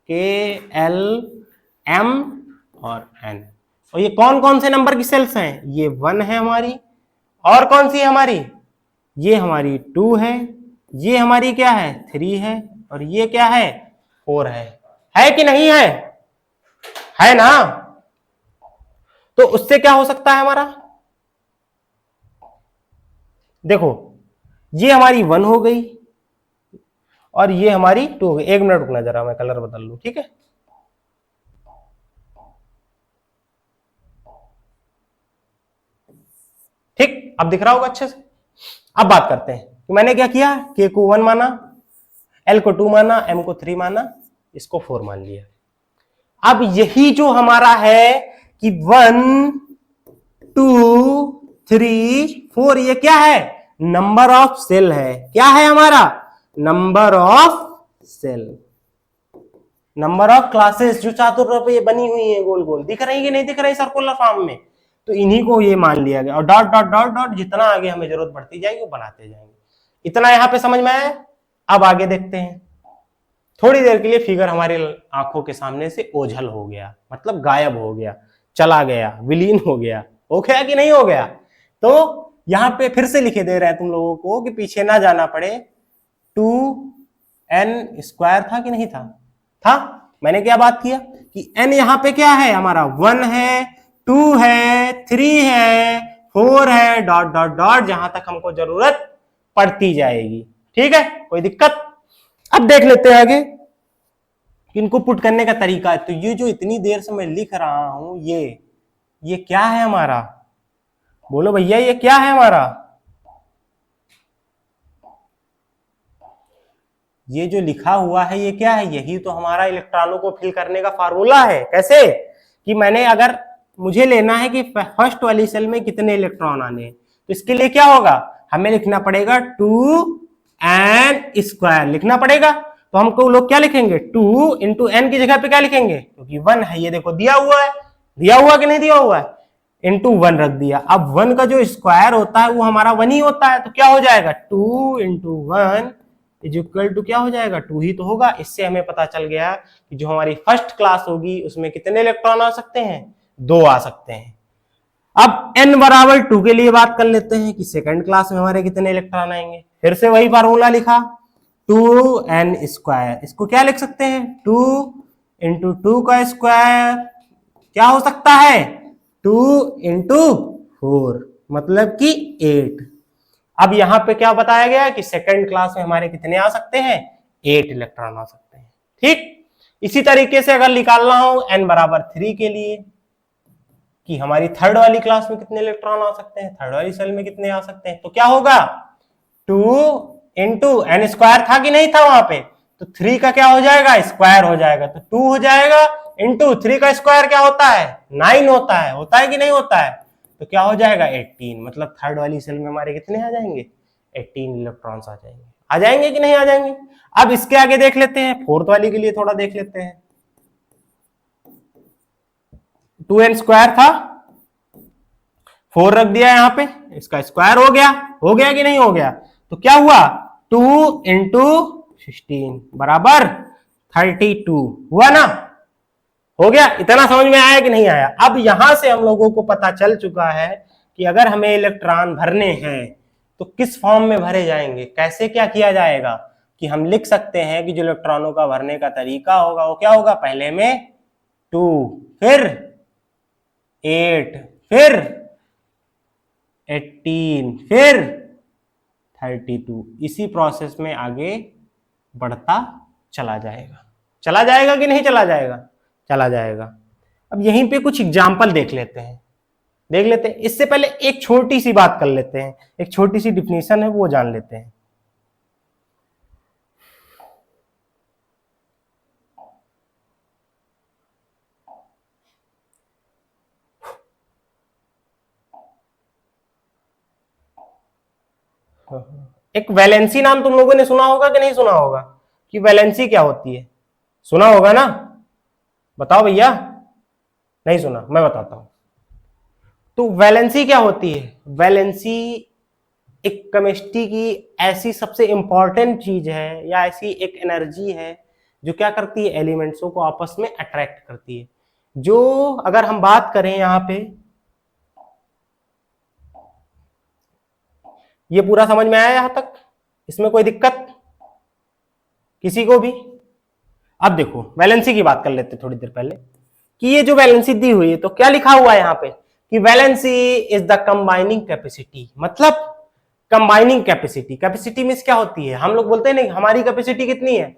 के, एल, एम और एन। और ये कौन कौन से नंबर की सेल्स हैं, ये 1 है हमारी, और कौन सी है हमारी, ये हमारी 2 है, ये हमारी क्या है 3 है, और ये क्या है 4 है कि नहीं है ना। तो उससे क्या हो सकता है हमारा, देखो ये हमारी 1 हो गई और ये हमारी 2 हो गई। 1 मिनट रुकना जरा, मैं कलर बदल लूं, ठीक है। ठीक, अब दिख रहा होगा अच्छे से। अब बात करते हैं कि मैंने क्या किया, के को 1 माना, एल को 2 माना, एम को 3 माना, इसको 4 मान लिया। अब यही जो हमारा है कि 1 2 3 4, ये क्या है, नंबर ऑफ सेल है। क्या है हमारा, number of cell, number of classes जो चातुर्य पे ये बनी हुई है गोल गोल, दिख रही है कि नहीं दिख रही सर्कुलर फॉर्म में, तो इन्हीं को ये मान लिया गया। और डॉट डॉट डॉट डॉट जितना आगे हमें जरूरत पड़ती जाएगी वो बनाते जाएंगे। इतना यहां पे समझ में आया। अब आगे देखते हैं। थोड़ी देर के लिए फिगर हमारी आंखों के सामने से ओझल हो गया, मतलब गायब हो गया, चला गया, विलीन हो गया कि नहीं हो गया। तो यहां पे फिर से लिखे दे रहे हैं तुम लोगों को कि पीछे ना जाना पड़े। 2n² था कि नहीं था। मैंने क्या बात किया कि n यहां पे क्या है हमारा, 1 है, 2 है, 3 है, 4 है, डॉट डॉट डॉट जहां तक हमको जरूरत पड़ती जाएगी। ठीक है, कोई दिक्कत। अब देख लेते हैं आगे इनको पुट करने का तरीका। तो ये जो इतनी देर से मैं लिख रहा हूं, ये क्या है हमारा, बोलो भैया ये क्या है हमारा, ये जो लिखा हुआ है ये क्या है, यही तो हमारा इलेक्ट्रॉनों को फिल करने का फार्मूला है। कैसे कि मैंने अगर मुझे लेना है कि फर्स्ट वाली सेल में कितने इलेक्ट्रॉन आने, तो इसके लिए क्या होगा, हमें लिखना पड़ेगा 2n² लिखना पड़ेगा। तो हमको लोग क्या लिखेंगे, 2 इंटू एन की जगह पे क्या लिखेंगे, क्योंकि 1 है, ये देखो दिया हुआ कि नहीं दिया हुआ है, इंटू 1 रख दिया। अब 1 का जो स्क्वायर होता है वो हमारा 1 ही होता है, तो क्या हो जाएगा 2 इंटू 1 इज इक्वल टू क्या हो जाएगा 2 ही तो होगा। इससे हमें पता चल गया कि जो हमारी फर्स्ट क्लास होगी उसमें कितने इलेक्ट्रॉन आ सकते हैं, 2 आ सकते हैं। अब n बराबर 2 के लिए बात कर लेते हैं कि सेकंड क्लास में हमारे कितने इलेक्ट्रॉन आएंगे। फिर से वही फार्मूला लिखा 2n², इसको क्या लिख सकते हैं 2 इंटू 2 का स्क्वायर क्या हो सकता है 2 इंटू 4, मतलब कि 8। अब यहां पे क्या बताया गया कि सेकंड क्लास में हमारे कितने आ सकते हैं, 8 इलेक्ट्रॉन आ सकते हैं। ठीक, इसी तरीके से अगर निकालना हो n बराबर 3 के लिए कि हमारी थर्ड वाली क्लास में कितने इलेक्ट्रॉन आ सकते हैं, थर्ड वाली सेल में कितने आ सकते हैं, तो क्या होगा 2 इंटू n² था कि नहीं था वहां पे, तो 3 का क्या हो जाएगा स्क्वायर हो जाएगा, तो 2 हो जाएगा इंटू 3 का स्क्वायर क्या होता है 9 होता है कि नहीं होता है, तो क्या हो जाएगा 18। मतलब थर्ड वाली सेल में हमारे कितने आ जाएंगे 18 इलेक्ट्रॉन्स आ जाएंगे कि नहीं आ जाएंगे। अब इसके आगे देख लेते हैं, फोर्थ वाली के लिए थोड़ा देख लेते हैं। 2n² था, 4 रख दिया यहां पे, इसका स्क्वायर हो गया कि नहीं हो गया, तो क्या हुआ 2 इंटू 16 बराबर 32 हुआ ना, हो गया। इतना समझ में आया कि नहीं आया। अब यहां से हम लोगों को पता चल चुका है कि अगर हमें इलेक्ट्रॉन भरने हैं तो किस फॉर्म में भरे जाएंगे, कैसे क्या किया जाएगा, कि हम लिख सकते हैं कि जो इलेक्ट्रॉनों का भरने का तरीका होगा वो क्या होगा, पहले में 2, फिर 8, फिर 18, फिर 32, इसी प्रोसेस में आगे बढ़ता चला जाएगा कि नहीं चला जाएगा। अब यहीं पे कुछ एग्जाम्पल देख लेते हैं। इससे पहले एक छोटी सी बात कर लेते हैं, एक छोटी सी डिफिनेशन है वो जान लेते हैं। एक वैलेंसी नाम तुम लोगों ने सुना होगा कि नहीं सुना होगा, कि वैलेंसी क्या होती है, सुना होगा ना, बताओ भैया, नहीं सुना, मैं बताता हूं। तो वैलेंसी क्या होती है, वैलेंसी एक केमिस्ट्री की ऐसी सबसे इंपॉर्टेंट चीज है, या ऐसी एक एनर्जी है जो क्या करती है, एलिमेंट्सों को आपस में अट्रैक्ट करती है। जो अगर हम बात करें यहाँ पे ये पूरा समझ में आया यहां तक? इसमें कोई दिक्कत किसी को भी? अब देखो वैलेंसी की बात कर लेते थोड़ी देर पहले कि ये जो वैलेंसी दी हुई है तो क्या लिखा हुआ है यहाँ पे कि valency is the combining capacity. मतलब कंबाइनिंग कैपेसिटी, कैपेसिटी मींस क्या होती है? हम लोग बोलते हैं नहीं हमारी कैपेसिटी कितनी है,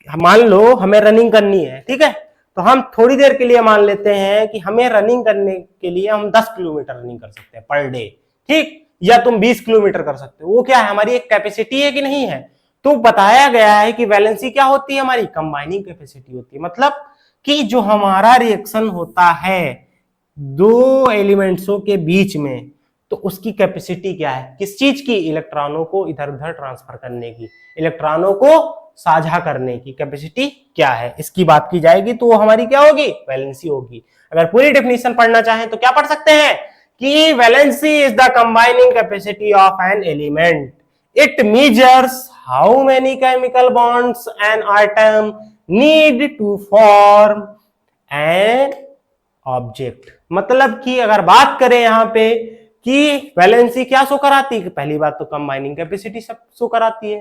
मान लो हमें रनिंग करनी है, ठीक है, तो हम थोड़ी देर के लिए मान लेते हैं कि हमें रनिंग करने के लिए हम 10 किलोमीटर रनिंग कर सकते हैं पर डे, ठीक, या तुम 20 किलोमीटर कर सकते हो। वो क्या है, हमारी एक कैपेसिटी है कि नहीं है? तो बताया गया है कि वैलेंसी क्या होती है, हमारी कंबाइनिंग कैपेसिटी होती है। मतलब कि जो हमारा रिएक्शन होता है दो एलिमेंट्सों के बीच में, तो उसकी कैपेसिटी क्या है, किस चीज की? इलेक्ट्रॉनों को इधर उधर ट्रांसफर करने की, इलेक्ट्रॉनों को साझा करने की कैपेसिटी क्या है, इसकी बात की जाएगी तो वो हमारी क्या होगी, वैलेंसी होगी। अगर पूरी डेफिनेशन पढ़ना चाहें तो क्या पढ़ सकते हैं कि valency is the combining capacity of an element, it measures how many chemical bonds an item need to form an object. मतलब कि अगर बात करें यहां पे कि वैलेंसी क्या शो कराती है, पहली बात तो कंबाइनिंग कैपेसिटी सब शो कराती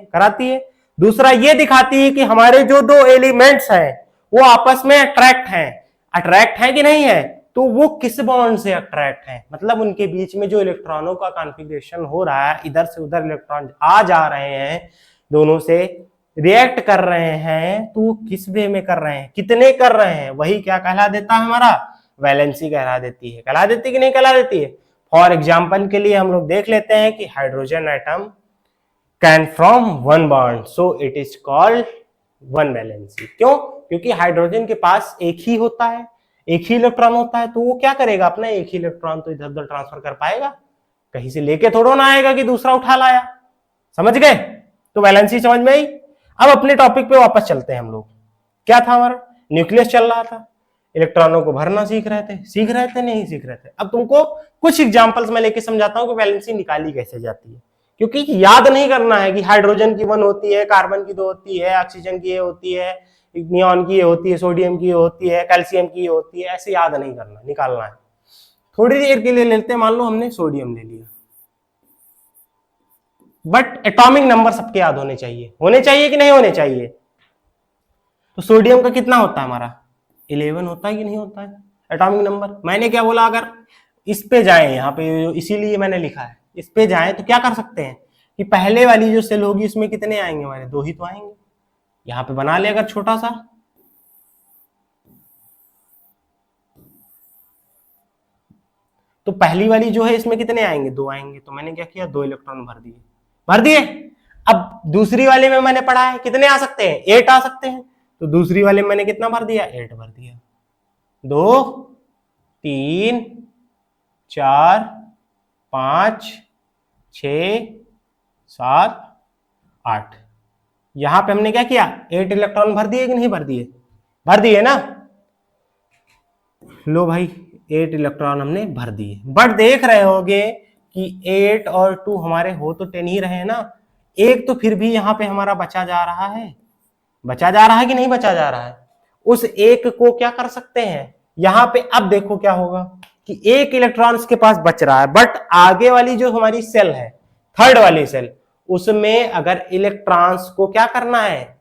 है। दूसरा ये दिखाती है कि हमारे जो दो एलिमेंट्स हैं वो आपस में अट्रैक्ट है कि नहीं है, तो वो किस बॉन्ड से अट्रैक्ट है, मतलब उनके बीच में जो इलेक्ट्रॉनों का कॉन्फ़िगरेशन हो रहा है, इधर से उधर इलेक्ट्रॉन आ जा रहे हैं, दोनों से रिएक्ट कर रहे हैं, तो किस वे में कर रहे हैं, कितने कर रहे हैं, वही क्या कहला देता है, हमारा वैलेंसी कहला देती है। कहला देती कि नहीं कहला देती है? फॉर एग्जाम्पल के लिए हम लोग देख लेते हैं कि hydrogen atom can from one bond, so it is called one valency. क्यों? क्योंकि हाइड्रोजन के पास एक ही होता है, एक ही इलेक्ट्रॉन होता है, तो वो क्या करेगा, अपना एक ही इलेक्ट्रॉन तो इधर उधर ट्रांसफर कर पाएगा, कहीं से लेके थोड़ा ना आएगा कि दूसरा उठा लाया। समझ गए? तो वैलेंसी समझ में आई। अब अपने टॉपिक पे वापस चलते हैं हम लोग। क्या था हमारा, न्यूक्लियस चल रहा था, इलेक्ट्रॉनों को भरना सीख रहे थे नहीं सीख रहे थे। अब तुमको कुछ एग्जांपल्स में लेके समझाता हूं कि वैलेंसी निकाली कैसे जाती है, क्योंकि याद नहीं करना है कि हाइड्रोजन की 1 होती है, कार्बन की 2 होती है, ऑक्सीजन की ये होती है, नियॉन की ये होती है, सोडियम की ये होती है, कैल्शियम की ये होती है, ऐसे याद नहीं करना, निकालना है। थोड़ी देर के लिए लेते हैं, मान लो हमने सोडियम ले लिया, बट एटॉमिक नंबर सबके याद होने चाहिए कि नहीं होने चाहिए? तो सोडियम का कितना होता है हमारा, 11 होता है कि नहीं होता है एटॉमिक नंबर? मैंने क्या बोला, अगर इस पे जाए, यहाँ पे इसीलिए मैंने लिखा है, इस पे जाए तो क्या कर सकते हैं कि पहले वाली जो सेल होगी उसमें कितने आएंगे हमारे, 2 ही तो आएंगे। यहां पे बना ले अगर छोटा सा, तो पहली वाली जो है इसमें कितने आएंगे, 2 आएंगे, तो मैंने क्या किया, 2 इलेक्ट्रॉन भर दिए। अब दूसरी वाले में मैंने पढ़ा है कितने आ सकते हैं, 8 आ सकते हैं, तो दूसरी वाले में मैंने कितना भर दिया, 8 भर दिया। 2 3 4 5 6 7 8, यहां पे हमने क्या किया, 8 इलेक्ट्रॉन भर दिए कि नहीं भर दिए? भर दिए ना। लो भाई 8 इलेक्ट्रॉन हमने भर दिए, बट देख रहे होगे कि 8 और 2 हमारे हो तो 10 ही रहे ना, एक तो फिर भी यहां पे हमारा बचा जा रहा है कि नहीं बचा जा रहा है? उस एक को क्या कर सकते हैं यहां पे, अब देखो क्या होगा कि एक इलेक्ट्रॉन इसके पास बच रहा है, बट आगे वाली जो हमारी सेल है, थर्ड वाली सेल, उसमें अगर इलेक्ट्रॉन्स को क्या करना है,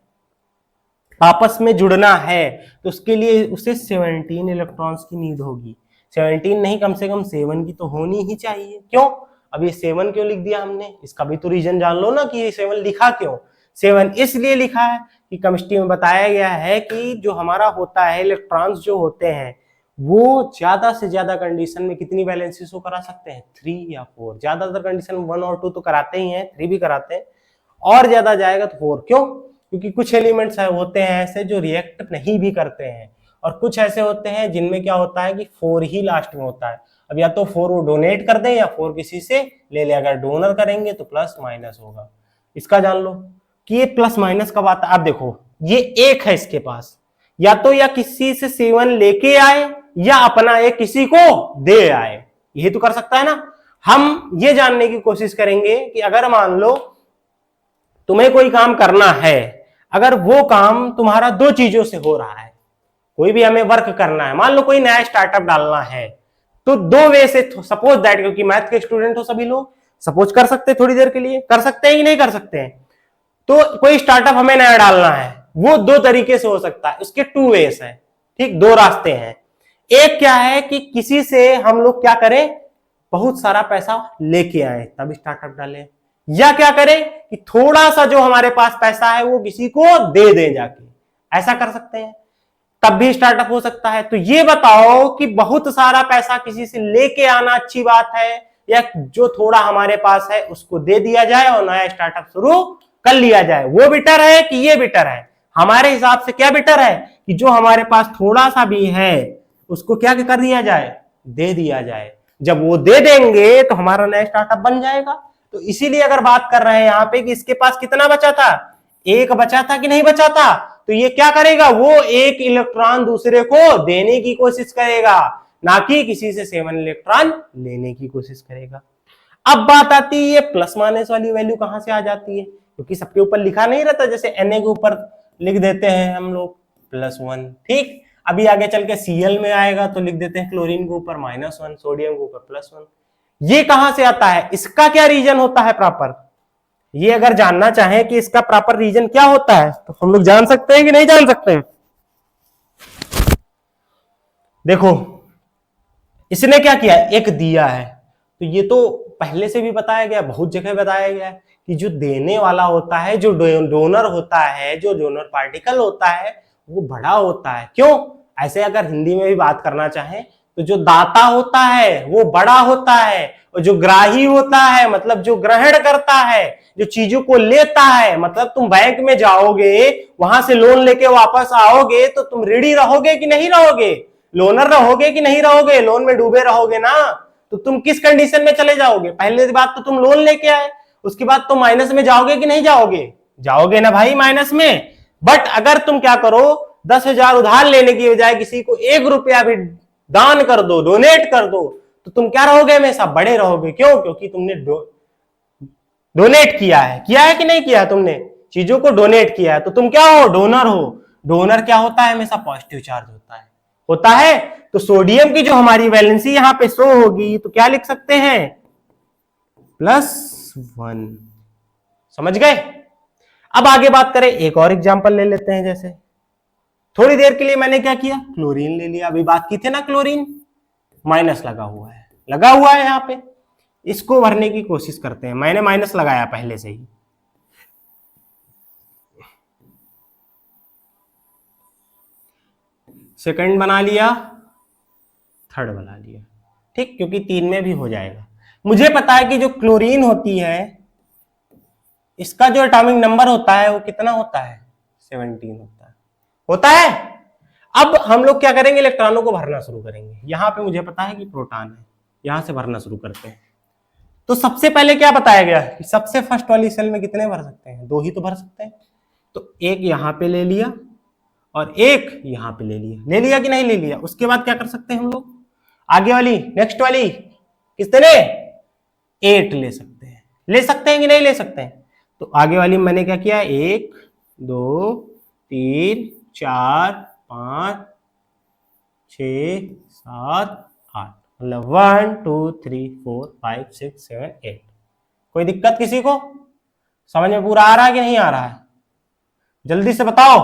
आपस में जुड़ना है, तो उसके लिए उसे 17 इलेक्ट्रॉन्स की नीड होगी। 17 नहीं, कम से कम 7 की तो होनी ही चाहिए। क्यों? अब ये 7 क्यों लिख दिया हमने, इसका भी तो रीजन जान लो ना कि ये 7 लिखा क्यों। 7 इसलिए लिखा है कि केमिस्ट्री में बताया गया है कि जो हमारा होता है, इलेक्ट्रॉन्स जो होते हैं वो ज्यादा से ज्यादा कंडीशन में कितनी वैलेंसी शो करा सकते हैं, 3 या 4। ज्यादातर कंडीशन 1 और 2 तो कराते ही हैं, 3 भी कराते हैं, और ज्यादा जाएगा तो 4। क्यों? क्योंकि कुछ एलिमेंट्स होते हैं ऐसे जो रिएक्ट नहीं भी करते हैं, और कुछ ऐसे होते हैं जिनमें क्या होता है कि 4 ही लास्ट में होता है। अब या तो 4 वो डोनेट कर दें या 4 किसी से ले ले, अगर डोनर करेंगे तो प्लस माइनस होगा। इसका जान लो कि ये प्लस माइनस कब आता है। आप देखो ये एक है इसके पास, या तो या किसी से 7 लेके आए या अपना एक किसी को दे आए, यही तो कर सकता है ना। हम ये जानने की कोशिश करेंगे कि अगर मान लो तुम्हें कोई काम करना है, अगर वो काम तुम्हारा 2 चीजों से हो रहा है, कोई भी हमें वर्क करना है, मान लो कोई नया स्टार्टअप डालना है, तो 2 वे से, सपोज दैट, क्योंकि मैथ के स्टूडेंट हो सभी लोग, सपोज कर सकते हैं, थोड़ी देर के लिए कर सकते हैं कि नहीं कर सकते हैं। तो कोई स्टार्टअप हमें नया डालना है, वो दो तरीके से हो सकता है, उसके टू वेज है, ठीक, दो रास्ते हैं। एक क्या है कि किसी से हम लोग क्या करें, बहुत सारा पैसा लेके आए तब स्टार्टअप डालें, या क्या करें कि थोड़ा सा जो हमारे पास पैसा है वो किसी को दे दें जाके, ऐसा कर सकते हैं, तब भी स्टार्टअप हो सकता है। तो ये बताओ कि बहुत सारा पैसा किसी से लेके आना अच्छी बात है, या जो थोड़ा हमारे पास है उसको दे दिया जाए और नया स्टार्टअप शुरू कर लिया जाए, वो बेटर है कि ये बेटर है? हमारे हिसाब से क्या बेटर है कि जो हमारे पास थोड़ा सा भी है उसको क्या कर दिया जाए, दे दिया जाए। जब वो दे देंगे तो हमारा नया स्टार्टअप बन जाएगा। तो इसीलिए अगर बात कर रहे हैं यहाँ पे कि इसके पास कितना बचा था, एक बचा था कि नहीं बचा था, तो ये क्या करेगा, वो एक इलेक्ट्रॉन दूसरे को देने की कोशिश करेगा, ना कि किसी से 7 इलेक्ट्रॉन लेने की कोशिश करेगा। अब बात आती है ये प्लस माइनस वाली वैल्यू कहां से आ जाती है, क्योंकि सबके ऊपर लिखा नहीं रहता, जैसे Na के ऊपर लिख देते हैं हम लोग +1, ठीक। अभी आगे चल के Cl में आएगा तो लिख देते हैं क्लोरीन के ऊपर -1, सोडियम के ऊपर +1। ये कहां से आता है, इसका क्या रीजन होता है प्रॉपर, ये अगर जानना चाहें कि इसका प्रॉपर रीजन क्या होता है तो हम लोग जान सकते हैं कि नहीं जान सकते हैं। देखो इसने क्या किया, एक दिया है, तो ये तो पहले से भी बताया गया, बहुत जगह बताया गया है कि जो देने वाला होता है, जो डोनर होता है, जो डोनर पार्टिकल होता है वो बड़ा होता है। क्यों, ऐसे अगर हिंदी में भी बात करना चाहें तो जो दाता होता है वो बड़ा होता है, और जो ग्राही होता है मतलब जो ग्रहण करता है, जो चीजों को लेता है, मतलब तुम बैंक में जाओगे, वहां से लोन लेके वापस आओगे तो तुम ऋणी रहोगे कि नहीं रहोगे, लोनर रहोगे कि नहीं रहोगे, लोन में डूबे रहोगे ना। तो तुम किस कंडीशन में चले जाओगे, पहले बात तो तुम लोन लेके आए, उसके बाद तुम माइनस में जाओगे कि नहीं जाओगे, जाओगे ना भाई माइनस में। बट अगर तुम क्या करो, 10,000 उधार लेने की बजाय किसी को 1 रुपया भी दान कर दो, डोनेट कर दो, तो तुम क्या रहोगे, हमेशा बड़े रहोगे। क्यों, क्योंकि तुमने डोनेट किया है कि नहीं किया, तुमने चीजों को डोनेट किया है, तो तुम क्या हो, डोनर हो। डोनर क्या होता है, हमेशा पॉजिटिव चार्ज होता है। तो सोडियम की जो हमारी वैलेंसी यहां पे शो होगी तो क्या लिख सकते हैं, +1। समझ गए। अब आगे बात करें, एक और एग्जांपल ले लेते हैं। जैसे थोड़ी देर के लिए मैंने क्या किया, क्लोरीन ले लिया, अभी बात की थी ना क्लोरीन, माइनस लगा हुआ है यहां पे, इसको भरने की कोशिश करते हैं। मैंने माइनस लगाया पहले से ही, सेकंड बना लिया, थर्ड बना लिया, ठीक, क्योंकि 3 में भी हो जाएगा। मुझे पता है कि जो क्लोरीन होती है इसका जो एटॉमिक नंबर होता है वो कितना होता है, 17 होता है। अब हम लोग क्या करेंगे, इलेक्ट्रॉनों को भरना शुरू करेंगे। यहां पे मुझे पता है कि प्रोटॉन है, यहां से भरना शुरू करते हैं। तो सबसे पहले क्या बताया गया कि सबसे फर्स्ट वाली सेल में कितने भर सकते हैं, 2 ही तो भर सकते हैं। तो एक यहां पे ले लिया और एक यहां पे ले लिया कि नहीं ले लिया। उसके बाद क्या कर सकते हैं हम लोग, आगे वाली नेक्स्ट वाली कितने, 8 ले सकते हैं कि नहीं ले सकते हैं। तो आगे वाली मैंने क्या किया, 1 2 3 4 5 6 7 8, मतलब 1 2 3 4 5 6 7 8। कोई दिक्कत किसी को, समझ में पूरा आ रहा है कि नहीं आ रहा है, जल्दी से बताओ,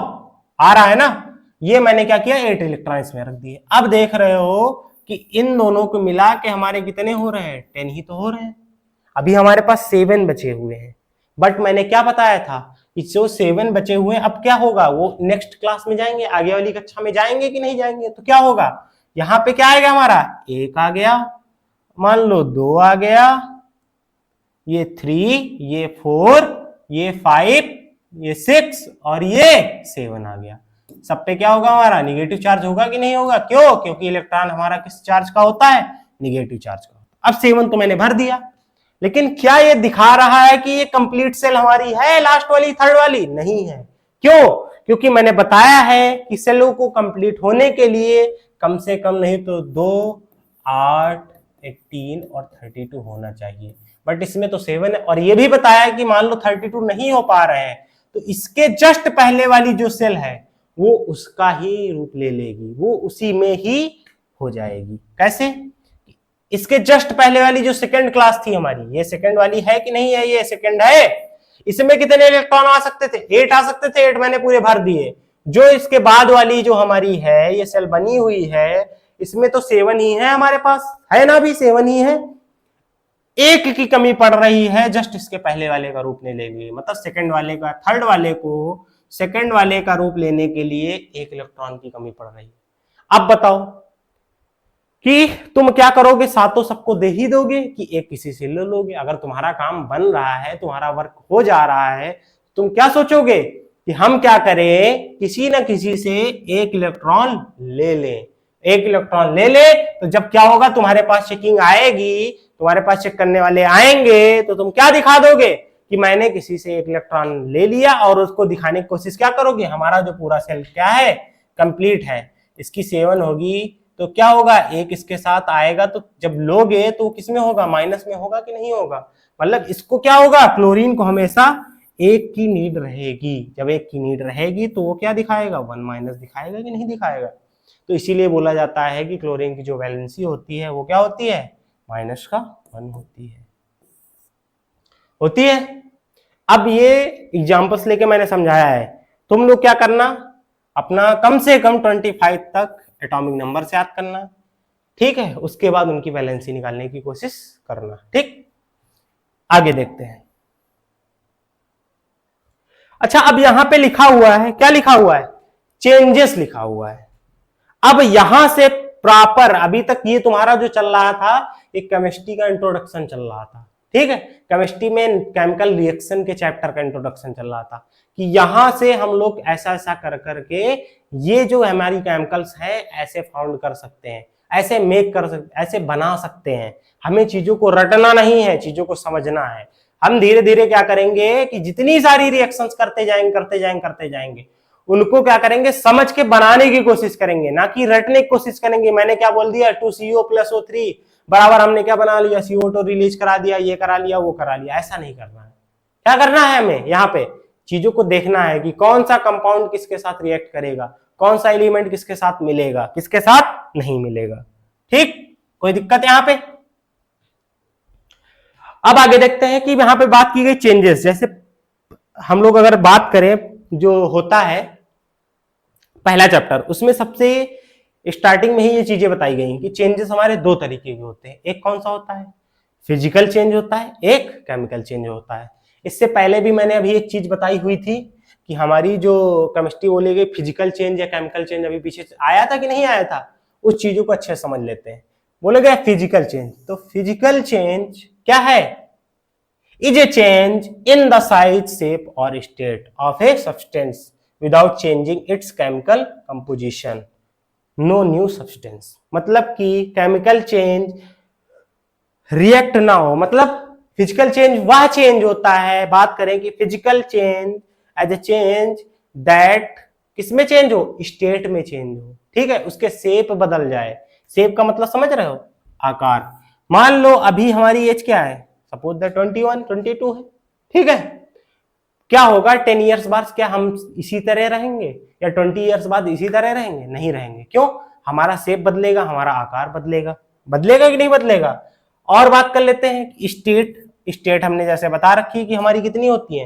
आ रहा है ना। ये मैंने क्या किया, 8 इलेक्ट्रॉन इसमें रख दिए। अब देख रहे हो कि इन दोनों को मिला के हमारे कितने हो रहे हैं, 10 ही तो हो रहे हैं। अभी हमारे पास 7 बचे हुए हैं, बट मैंने क्या बताया था कि जो 7 बचे हुए हैं अब क्या होगा, वो नेक्स्ट क्लास में जाएंगे, आगे वाली कक्षा में जाएंगे कि नहीं जाएंगे। तो क्या होगा, यहाँ पे क्या आएगा हमारा, 1 आ गया, मान लो 2 आ गया, ये 3, ये 4, ये 5, ये 6 और ये 7 आ गया। सब पे क्या होगा, हमारा निगेटिव चार्ज होगा कि नहीं होगा। क्यों, क्योंकि इलेक्ट्रॉन हमारा किस चार्ज का होता है, निगेटिव चार्ज का। अब 7 तो मैंने भर दिया, लेकिन क्या ये दिखा रहा है कि ये कंप्लीट सेल हमारी है, लास्ट वाली थर्ड वाली नहीं है। क्यों, क्योंकि मैंने बताया है कि सेलों को कंप्लीट होने के लिए कम से कम नहीं तो 2 8 18 और 32 होना चाहिए, बट इसमें तो 7 है। और ये भी बताया कि मान लो 32 नहीं हो पा रहे हैं तो इसके जस्ट पहले वाली जो सेल है वो उसका ही रूप ले लेगी, वो उसी में ही हो जाएगी। कैसे, इसके जस्ट पहले वाली जो सेकंड क्लास थी हमारी, ये सेकंड वाली है कि नहीं है? ये सेकंड है। इसमें कितने इलेक्ट्रॉन आ सकते थे? 8 आ सकते थे। 8 मैंने पूरे भर दिए। जो इसके बाद वाली जो हमारी है, ये सेल बनी हुई है, इसमें तो 7 ही है हमारे पास, है ना? भी 7 ही है। एक की कमी पड़ रही है, जस्ट इसके पहले वाले का रूप ले लेंगे, मतलब सेकंड वाले का, थर्ड वाले को सेकंड वाले का रूप लेने के लिए 1 इलेक्ट्रॉन की कमी पड़ रही है। अब बताओ कि तुम क्या करोगे? सातों सबको दे ही दोगे कि एक किसी से ले लोगे? अगर तुम्हारा काम बन रहा है, तुम्हारा वर्क हो जा रहा है, तुम क्या सोचोगे कि हम क्या करें, किसी ना किसी से 1 इलेक्ट्रॉन ले लें। 1 इलेक्ट्रॉन ले ले तो जब क्या होगा, तुम्हारे पास चेकिंग आएगी, तुम्हारे पास चेक करने वाले आएंगे, तो तुम क्या दिखा दोगे कि मैंने किसी से 1 इलेक्ट्रॉन ले लिया, और उसको दिखाने की कोशिश क्या करोगे, हमारा जो पूरा सेल क्या है, कंप्लीट है। इसकी 7 होगी तो क्या होगा, 1 इसके साथ आएगा, तो जब लोगे तो किसमें होगा, माइनस में होगा कि नहीं होगा? मतलब इसको क्या होगा, क्लोरीन को हमेशा 1 की नीड रहेगी। जब 1 की नीड रहेगी तो वो क्या दिखाएगा, 1 माइनस दिखाएगा कि नहीं दिखाएगा? तो इसीलिए बोला जाता है कि क्लोरीन की जो वैलेंसी होती है वो क्या होती है, -1 होती है। अब ये एग्जांपल्स लेके मैंने समझाया है, तुम लोग क्या करना, अपना कम से कम 25 तक एटॉमिक नंबर से याद करना, ठीक है? उसके बाद उनकी वैलेंसी निकालने की कोशिश करना, ठीक? आगे देखते हैं। अच्छा, अब यहां पे लिखा हुआ है, क्या लिखा हुआ है, चेंजेस लिखा हुआ है। अब यहां से प्रॉपर, अभी तक ये तुम्हारा जो चल रहा था, एक केमिस्ट्री का इंट्रोडक्शन चल रहा था, ठीक है? केमिस्ट्री में केमिकल रिएक्शन के चैप्टर का इंट्रोडक्शन चल रहा था कि यहां से हम लोग ऐसा ऐसा कर करके ये जो हमारी केमिकल्स हैं ऐसे फाउंड कर सकते हैं, ऐसे मेक कर सकते, ऐसे बना सकते हैं। हमें चीजों को रटना नहीं है, चीजों को समझना है। हम धीरे धीरे क्या करेंगे कि जितनी सारी रिएक्शंस करते जाएंगे, उनको क्या करेंगे, समझ के बनाने की कोशिश करेंगे, ना कि रटने की कोशिश करेंगे। मैंने क्या बोल दिया, 2CO + O3 बराबर हमने क्या बना लिया, CO2 रिलीज करा दिया, ये करा लिया, वो करा लिया। ऐसा नहीं करना है। क्या करना है, हमें यहाँ पे चीजों को देखना है कि कौन सा कंपाउंड किसके साथ रिएक्ट करेगा, कौन सा एलिमेंट किसके साथ मिलेगा, किसके साथ नहीं मिलेगा, ठीक? कोई दिक्कत यहाँ पे? अब आगे देखते हैं कि यहां पे बात की गई चेंजेस। जैसे हम लोग अगर बात करें जो होता है पहला चैप्टर, उसमें सबसे स्टार्टिंग में ही ये चीजें बताई गई कि चेंजेस हमारे 2 तरीके के होते हैं। एक कौन सा होता है, फिजिकल चेंज होता है, एक केमिकल चेंज होता है। इससे पहले भी मैंने अभी एक चीज बताई हुई थी कि हमारी जो केमिस्ट्री बोली गई, फिजिकल चेंज या केमिकल चेंज अभी पीछे आया था कि नहीं आया था, उस चीजों को अच्छे समझ लेते हैं। बोले गए फिजिकल चेंज, तो फिजिकल चेंज क्या है, is a change in the size, shape or state of a substance without changing its chemical composition. No new substance. मतलब कि केमिकल चेंज रिएक्ट ना हो, मतलब फिजिकल चेंज वह चेंज होता है, बात करें कि physical change as a change that किसमें चेंज हो, स्टेट में चेंज हो, ठीक है? उसके शेप बदल जाए। शेप का मतलब समझ रहे हो, आकार। मान लो अभी हमारी एज क्या है, सपोज दैट 21, 22 है, ठीक है? क्या होगा 10 इयर्स बाद, क्या हम इसी तरह रहेंगे, या 20 इयर्स बाद इसी तरह रहेंगे? नहीं रहेंगे। क्यों? हमारा शेप बदलेगा, हमारा आकार बदलेगा। बदलेगा कि नहीं बदलेगा? और बात कर लेते हैं स्टेट। स्टेट हमने जैसे बता रखी है कि हमारी कितनी होती है,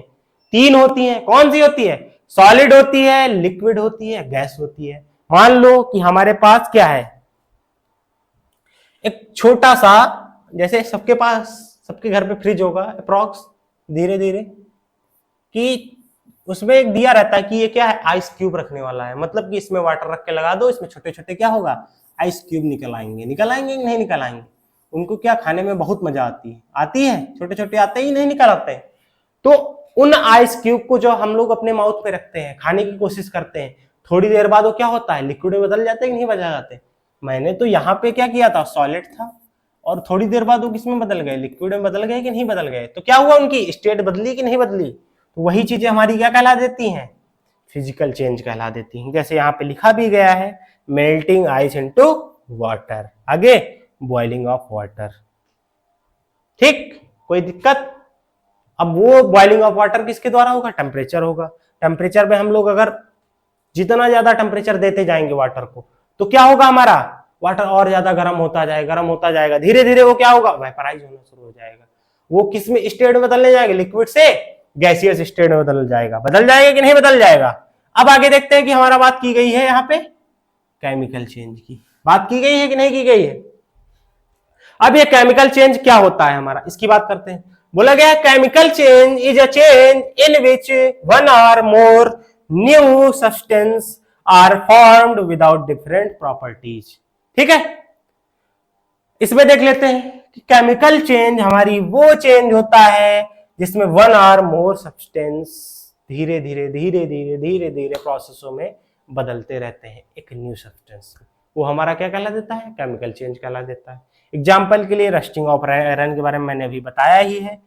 3 होती है। कौन सी होती है, सॉलिड होती है, लिक्विड होती है, गैस होती है। मान लो कि हमारे पास क्या है, एक छोटा सा, जैसे सबके पास, सबके घर पे फ्रिज होगा अप्रॉक्स, धीरे धीरे, कि उसमें एक दिया रहता है कि ये क्या है, आइस क्यूब रखने वाला है। मतलब कि इसमें वाटर रख के लगा दो, इसमें छोटे छोटे क्या होगा, आइस क्यूब निकल आएंगे। निकल आएंगे कि नहीं निकल आएंगे? उनको क्या खाने में बहुत मजा आती है, छोटे छोटे आते ही नहीं निकल आते हैं। तो उन आइस क्यूब को जो हम लोग अपने माउथ पे रखते हैं, खाने की कोशिश करते हैं, थोड़ी देर बाद वो क्या होता है, लिक्विड में बदल जाते हैं कि नहीं बदल जाते? मैंने तो यहाँ पे क्या किया था, सॉलिड था, और थोड़ी देर बाद वो किसमें बदल गए, लिक्विड में बदल गए कि नहीं बदल गए? तो क्या हुआ, उनकी स्टेट बदली कि नहीं बदली? तो वही चीजें हमारी क्या कहला देती हैं, फिजिकल चेंज कहला देती हैं। जैसे यहाँ पे लिखा भी गया है, मेल्टिंग आइस इनटू वाटर, आगे बॉइलिंग ऑफ वाटर, ठीक? कोई दिक्कत? अब वो बॉइलिंग ऑफ वाटर किसके द्वारा होगा, टेम्परेचर होगा। टेम्परेचर में हम लोग अगर जितना ज्यादा टेम्परेचर देते जाएंगे वाटर को, तो क्या होगा, हमारा वाटर और ज्यादा गर्म होता जाएगा, धीरे धीरे वो क्या होगा, वेपराइज होना शुरू हो जाएगा। वो किस में स्टेट में बदलने जाएगा, लिक्विड से गैसियस स्टेट में बदल जाएगा कि नहीं बदल जाएगा। अब आगे देखते हैं कि हमारा बात की गई है यहाँ पे केमिकल चेंज की, बात की गई है कि नहीं की गई है। अब ये केमिकल चेंज क्या होता है हमारा, इसकी बात करते हैं। बोला गया chemical change is a change in which one or more new substance are formed without different properties. ठीक है, इसमें देख लेते हैं कि केमिकल चेंज हमारी वो चेंज होता है जिसमें वन और मोर सब्सटेंस धीरे धीरे प्रोसेसों में बदलते रहते हैं एक न्यू सब्सटेंस। वो हमारा क्या कहला देता है, केमिकल चेंज कहला देता है। एग्जाम्पल के लिए रस्टिंग ऑफ आयरन के बारे में मैंने अभी बताया ही है।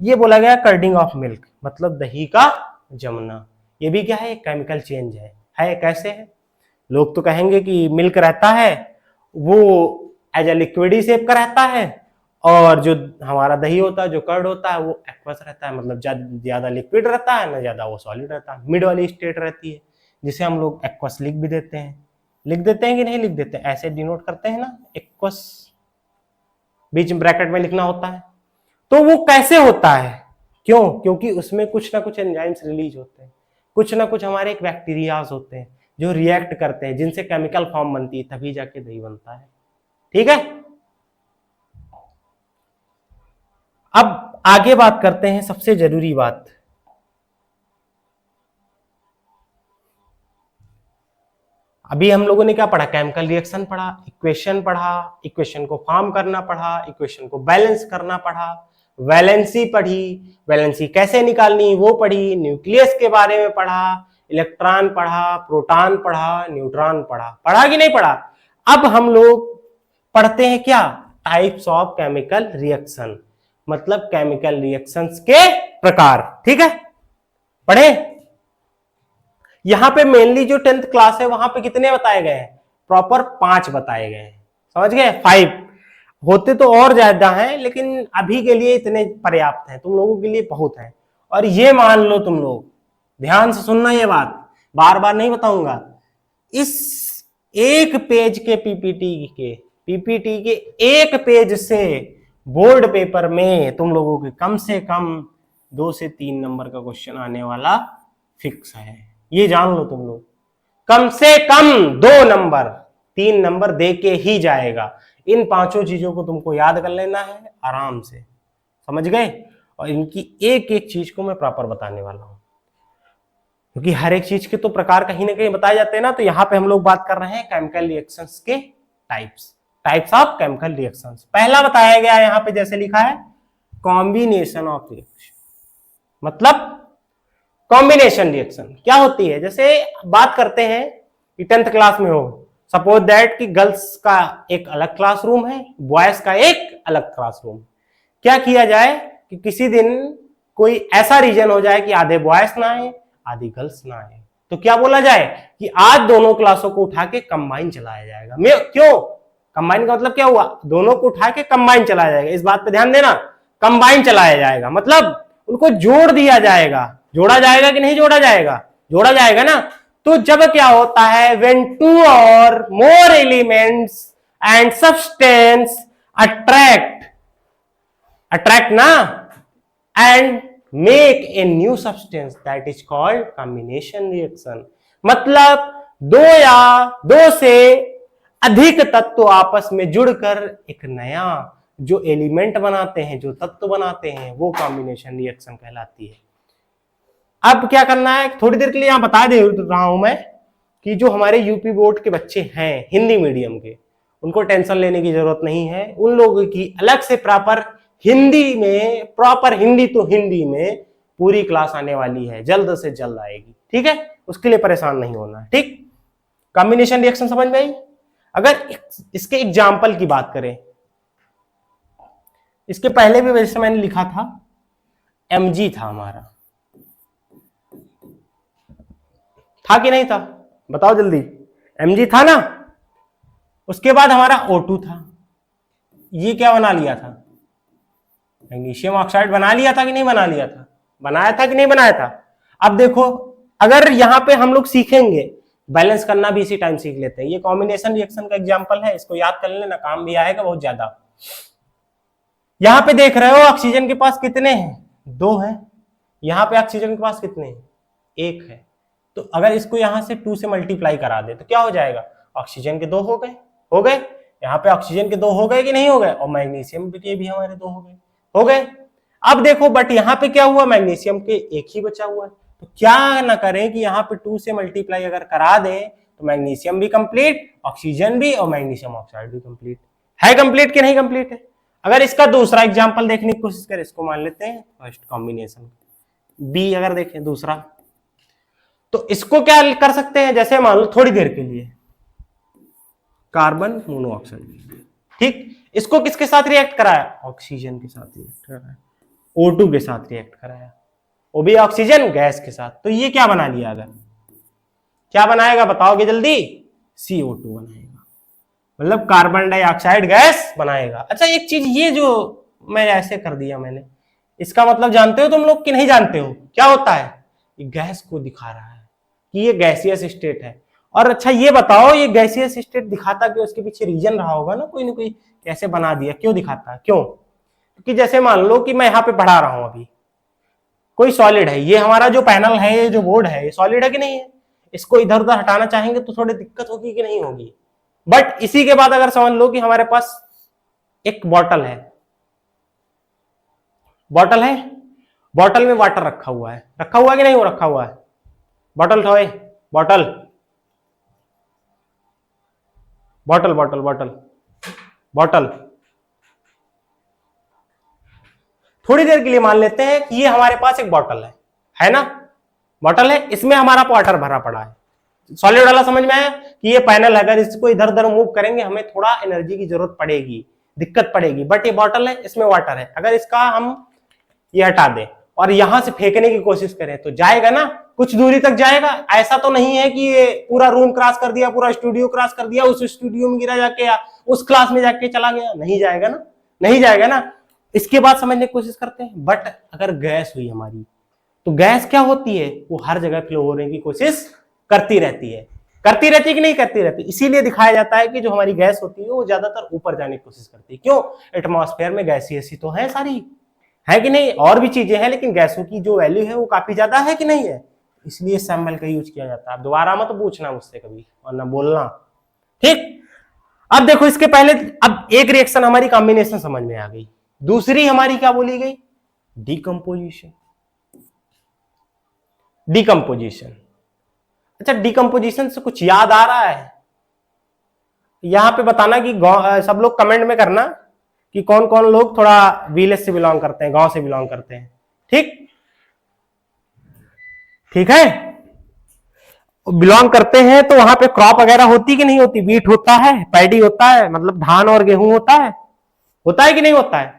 ये बोला गया कर्डिंग ऑफ मिल्क, मतलब दही का जमना, ये भी क्या है, एक केमिकल चेंज है। कैसे है, लोग तो कहेंगे कि मिल्क रहता है वो एज ए लिक्विडी शेप का रहता है, और जो हमारा दही होता है, जो कर्ड होता है, वो एक्वस रहता है, मतलब ज्यादा लिक्विड रहता है ना ज्यादा वो सॉलिड रहता है, मिड वाली स्टेट रहती है, जिसे हम लोग एक्वस लिख भी देते हैं। लिख देते हैं कि नहीं लिख देते हैं, ऐसे डिनोट करते हैं ना, एक्वस बीच में ब्रैकेट में लिखना होता है। तो वो कैसे होता है, क्यों, क्योंकि उसमें कुछ ना कुछ एंजाइम्स रिलीज होते हैं, कुछ ना कुछ हमारे एक बैक्टीरियाज होते हैं जो रिएक्ट करते हैं, जिनसे केमिकल फॉर्म बनती है, तभी जाके दही बनता है। ठीक है, अब आगे बात करते हैं सबसे जरूरी बात। अभी हम लोगों ने क्या पढ़ा, केमिकल रिएक्शन पढ़ा, इक्वेशन पढ़ा, इक्वेशन को फॉर्म करना पढ़ा, इक्वेशन को बैलेंस करना पढ़ा, वैलेंसी पढ़ी, वैलेंसी कैसे निकालनी वो पढ़ी, न्यूक्लियस के बारे में पढ़ा, इलेक्ट्रॉन पढ़ा, प्रोटॉन पढ़ा, न्यूट्रॉन पढ़ा कि नहीं पढ़ा। अब हम लोग पढ़ते हैं क्या, टाइप्स ऑफ केमिकल रिएक्शन, मतलब केमिकल रिएक्शंस के प्रकार। ठीक है, पढ़े। यहां पे मेनली जो 10th क्लास है वहां पे कितने बताए गए हैं, प्रॉपर 5 बताए गए हैं, समझ गए, 5 होते तो और ज्यादा हैं, लेकिन अभी के लिए इतने पर्याप्त हैं, तुम लोगों के लिए बहुत है। और ये मान लो तुम लोग ध्यान से सुनना, ये बात बार बार नहीं बताऊंगा, इस एक पेज के पीपीटी के एक पेज से बोर्ड पेपर में तुम लोगों के कम से कम 2 से 3 नंबर का क्वेश्चन आने वाला फिक्स है, ये जान लो तुम लोग। कम से कम 2 नंबर 3 नंबर दे के ही जाएगा। इन 5 चीजों को तुमको याद कर लेना है आराम से, समझ गए। और इनकी एक एक चीज को मैं प्रॉपर बताने वाला हूं, क्योंकि हर एक चीज के तो प्रकार कहीं ना कहीं बताए जाते हैं ना। तो यहां पे हम लोग बात कर रहे हैं केमिकल रिएक्शंस के टाइप्स ऑफ केमिकल रिएक्शंस। पहला बताया गया यहां पे जैसे लिखा है कॉम्बिनेशन ऑफ रिएक्शन, मतलब कॉम्बिनेशन रिएक्शन क्या होती है। जैसे बात करते हैं कि 10th क्लास में हो, सपोज दैट कि गर्ल्स का एक अलग क्लासरूम है, बॉयज का एक अलग क्लासरूम। क्या किया जाए कि किसी दिन कोई ऐसा रीजन हो जाए कि आधे बॉयज ना आए आधी गर्ल्स ना आए, तो क्या बोला जाए कि आज दोनों क्लासों को उठा के कंबाइन चलाया जाएगा। क्यों कंबाइन का मतलब क्या हुआ, दोनों को उठा के कंबाइन चलाया जाएगा, इस बात पे ध्यान देना, कंबाइन चलाया जाएगा मतलब उनको जोड़ दिया जाएगा। जोड़ा जाएगा कि नहीं जोड़ा जाएगा, जोड़ा जाएगा ना। तो जब क्या होता है, when 2 or more elements and substance attract ना and make a new substance, that is called combination reaction। मतलब 2 या 2 से अधिक तत्व आपस में जुड़कर एक नया जो एलिमेंट बनाते हैं, जो तत्व बनाते हैं, वो कॉम्बिनेशन रिएक्शन कहलाती है। अब क्या करना है, थोड़ी देर के लिए यहां बता दे रहा हूं मैं कि जो हमारे यूपी बोर्ड के बच्चे हैं हिंदी मीडियम के, उनको टेंशन लेने की जरूरत नहीं है। उन लोगों की अलग से प्रॉपर हिंदी में, प्रॉपर हिंदी तो हिंदी में पूरी क्लास आने वाली है, जल्द से जल्द आएगी। ठीक है, उसके लिए परेशान नहीं होना। ठीक, कॉम्बिनेशन रिएक्शन समझ में आई। अगर इसके एग्जाम्पल की बात करें, इसके पहले भी वैसे मैंने लिखा था Mg था हमारा, था कि नहीं था, बताओ जल्दी। Mg था ना, उसके बाद हमारा O2 था, ये क्या बना लिया था, मैग्नीशियम ऑक्साइड बना लिया था कि नहीं बना लिया था, बनाया था कि नहीं बनाया था। अब देखो, अगर यहां पे हम लोग सीखेंगे बैलेंस करना भी इसी टाइम सीख लेते हैं। ये कॉम्बिनेशन रिएक्शन का एग्जांपल है, इसको याद कर लेना, काम भी आएगा बहुत ज्यादा। यहां पे देख रहे हो ऑक्सीजन के पास कितने हैं, 2 हैं। यहां पे ऑक्सीजन के पास कितने हैं, 1 है। तो अगर इसको यहां से 2 से मल्टीप्लाई करा दे तो क्या हो जाएगा, ऑक्सीजन के 2 हो गए, हो गए। यहाँ पे ऑक्सीजन के 2 हो गए कि नहीं हो गए, और मैग्नीशियम के भी हमारे 2 हो गए, हो गए। अब देखो बट यहाँ पे क्या हुआ, मैग्नीशियम के 1 ही बचा हुआ है। तो क्या ना करें कि यहाँ पे 2 से मल्टीप्लाई अगर करा दें तो मैग्नीशियम भी कंप्लीट, ऑक्सीजन भी, और मैग्नीशियम ऑक्साइड भी कंप्लीट है। कंप्लीट कि नहीं कंप्लीट है। अगर इसका दूसरा एग्जांपल देखने की कोशिश करें, इसको मान लेते हैं फर्स्ट कॉम्बिनेशन बी, अगर देखें दूसरा, तो इसको क्या कर सकते हैं, जैसे मान लो थोड़ी देर के लिए कार्बन मोनोऑक्साइड, ठीक, इसको किसके साथ रिएक्ट कराया, ऑक्सीजन के साथ रिएक्ट कराया, O2 के साथ रिएक्ट कराया, वो भी ऑक्सीजन गैस के साथ। तो ये क्या बना लिया, अगर क्या बनाएगा बताओगे जल्दी, CO2 बनाएगा, मतलब कार्बन डाइऑक्साइड गैस बनाएगा। अच्छा एक चीज, ये जो मैं ऐसे कर दिया मैंने, इसका मतलब जानते हो तुम लोग कि नहीं जानते हो, क्या होता है, ये गैस को दिखा रहा है कि ये गैसियस स्टेट है। और अच्छा ये बताओ, ये गैसियस स्टेट दिखाता क्यों, इसके पीछे रीजन रहा होगा ना कोई, कैसे बना दिया, क्यों दिखाता है, क्यों, क्योंकि जैसे मान लो कि मैं यहाँ पे पढ़ा रहा हूं, अभी कोई सॉलिड है, ये हमारा जो पैनल है, ये जो बोर्ड है, ये सॉलिड है कि नहीं है, इसको इधर उधर हटाना चाहेंगे तो थोड़ी दिक्कत होगी कि नहीं होगी। बट इसी के बाद अगर समझ लो कि हमारे पास एक बॉटल है, बॉटल है, बॉटल में वाटर रखा हुआ है, रखा हुआ है कि नहीं, वो रखा हुआ है, बॉटल ठोए, bottle bottle bottle bottle bottle, थोड़ी देर के लिए मान लेते हैं कि ये हमारे पास एक बॉटल है ना, बॉटल है, इसमें हमारा वाटर भरा पड़ा है, सॉलिड वाला समझ में आया कि ये पैनल है, अगर इसको इधर उधर मूव करेंगे हमें थोड़ा एनर्जी की जरूरत पड़ेगी, दिक्कत पड़ेगी, बट ये बॉटल है, इसमें वाटर है, अगर इसका हम ये हटा दें और यहां से फेंकने की कोशिश करें तो जाएगा ना, कुछ दूरी तक जाएगा। ऐसा तो नहीं है कि ये पूरा रूम क्रॉस कर दिया, पूरा स्टूडियो क्रॉस कर दिया, उस स्टूडियो में गिरा जाके या उस क्लास में जाके चला गया, नहीं जाएगा ना, नहीं जाएगा ना। इसके बाद समझने की कोशिश करते हैं, बट अगर गैस हुई हमारी, तो गैस क्या होती है, वो हर जगह फ्लो होने की कोशिश करती रहती है, करती रहती है कि नहीं करती रहती। इसीलिए दिखाया जाता है कि जो हमारी गैस होती है वो ज्यादातर ऊपर जाने की कोशिश करती है। क्यों, एटमॉस्फेयर में गैसीय तो है सारी, है कि नहीं, और भी चीजें हैं, लेकिन गैसों की जो वैल्यू है वो काफी ज्यादा है कि नहीं है, इसलिए सैंपल का यूज किया जाता है। दोबारा मत पूछना मुझसे कभी और ना बोलना, ठीक। अब देखो इसके पहले, अब एक रिएक्शन हमारी कॉम्बिनेशन समझ में आ गई, दूसरी हमारी क्या बोली गई, डिकम्पोजिशन, डिकम्पोजिशन। अच्छा डिकम्पोजिशन से कुछ याद आ रहा है, यहां पे बताना कि सब लोग कमेंट में करना कि कौन कौन लोग थोड़ा विलेज से बिलोंग करते हैं, गांव से बिलोंग करते हैं, ठीक, ठीक है, बिलोंग करते हैं तो वहां पे क्रॉप वगैरह होती कि नहीं होती, वीट होता है, पैडी होता है, मतलब धान और गेहूं होता है कि नहीं होता है।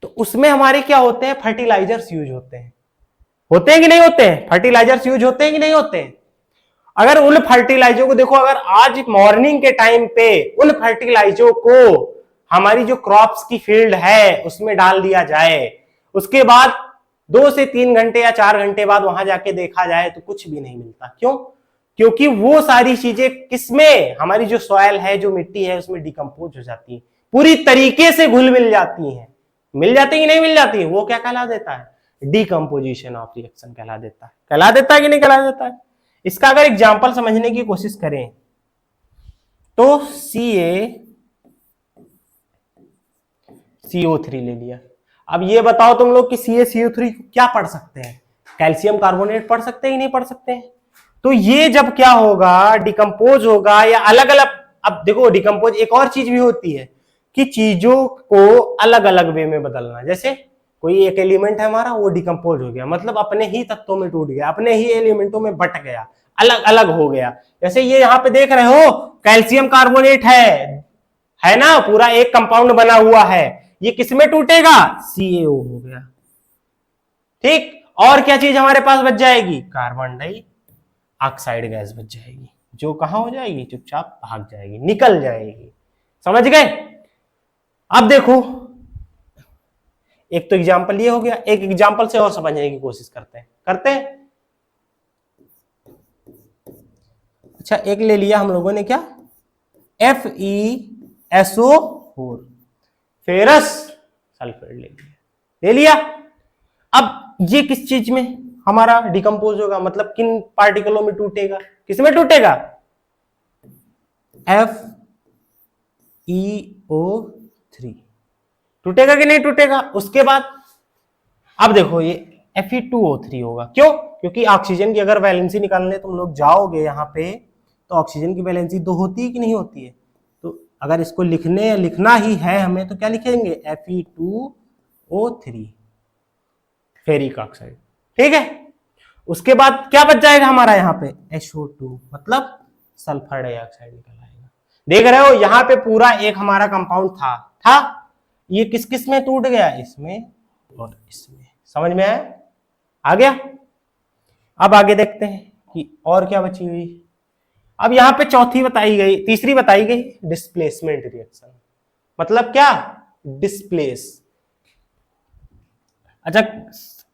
तो उसमें हमारे क्या होते हैं, फर्टिलाइजर्स यूज होते हैं कि नहीं होते हैं, फर्टिलाइजर्स यूज होते हैं कि नहीं होते हैं। अगर उन फर्टिलाइजर को देखो, अगर आज मॉर्निंग के टाइम पे उन फर्टिलाइजर को हमारी जो क्रॉप्स की फील्ड है उसमें डाल दिया जाए, उसके बाद 2 से 3 घंटे या 4 घंटे बाद वहां जाके देखा जाए तो कुछ भी नहीं मिलता। क्यों, क्योंकि वो सारी चीजें किसमें, हमारी जो सॉयल है, जो मिट्टी है, उसमें डिकम्पोज हो जाती है, पूरी तरीके से घुल मिल जाती है, मिल जाती है कि नहीं मिल जाती है, वो क्या कहला देता है, डिकम्पोजिशन ऑफ रिएक्शन कहला देता है कि नहीं कहला देता है। इसका अगर एग्जांपल समझने की कोशिश करें तो CO3 ले लिया। अब ये बताओ तुम लोग कि CaCO3 क्या पढ़ सकते हैं, कैल्शियम कार्बोनेट पढ़ सकते हैं कि नहीं पढ़ सकते हैं। तो ये जब क्या होगा, डिकम्पोज होगा या अलग अलग, अब देखो डिकम्पोज एक और चीज भी होती है कि चीजों को अलग अलग वे में बदलना, जैसे कोई एक एलिमेंट है हमारा, वो डिकम्पोज हो गया, मतलब अपने ही तत्वों में टूट गया, अपने ही एलिमेंटों में बट गया, अलग अलग हो गया। जैसे ये यहाँ पे देख रहे हो कैल्शियम कार्बोनेट है ना, पूरा एक कंपाउंड बना हुआ है, ये किसमें टूटेगा, CaO हो गया, ठीक। और क्या चीज हमारे पास बच जाएगी, कार्बन डाइऑक्साइड गैस बच जाएगी, जो कहां हो जाएगी, चुपचाप भाग जाएगी, निकल जाएगी, समझ गए। अब देखो एक तो एग्जाम्पल ये हो गया, एक एग्जाम्पल से और समझने की कोशिश करते हैं। अच्छा एक ले लिया हम लोगों ने क्या, FeSO4, फेरस सल्फेट ले लिया। अब ये किस चीज में हमारा डिकम्पोज होगा, मतलब किन पार्टिकलों में टूटेगा, किसमें टूटेगा, FeO3 टूटेगा कि नहीं टूटेगा। उसके बाद अब देखो ये Fe2O3 होगा, क्यों, क्योंकि ऑक्सीजन की अगर वैलेंसी निकालने तुम लोग जाओगे यहाँ पे तो ऑक्सीजन की वैलेंसी 2 होती है कि नहीं होती है। तो अगर इसको लिखना ही है हमें तो क्या लिखेंगे, Fe2O3 फेरिक ऑक्साइड, ठीक है। उसके बाद क्या बच जाएगा हमारा यहाँ पे, SO2 मतलब सल्फर डाइऑक्साइड निकल आएगा। देख रहे हो यहाँ पे पूरा एक हमारा कंपाउंड था, ये किस किस में टूट गया, इसमें और इसमें, समझ में आया, आ गया। अब आगे देखते हैं कि और क्या बची हुई। अब यहाँ पे तीसरी बताई गई डिस्प्लेसमेंट रिएक्शन, मतलब क्या, डिस्प्लेस। अच्छा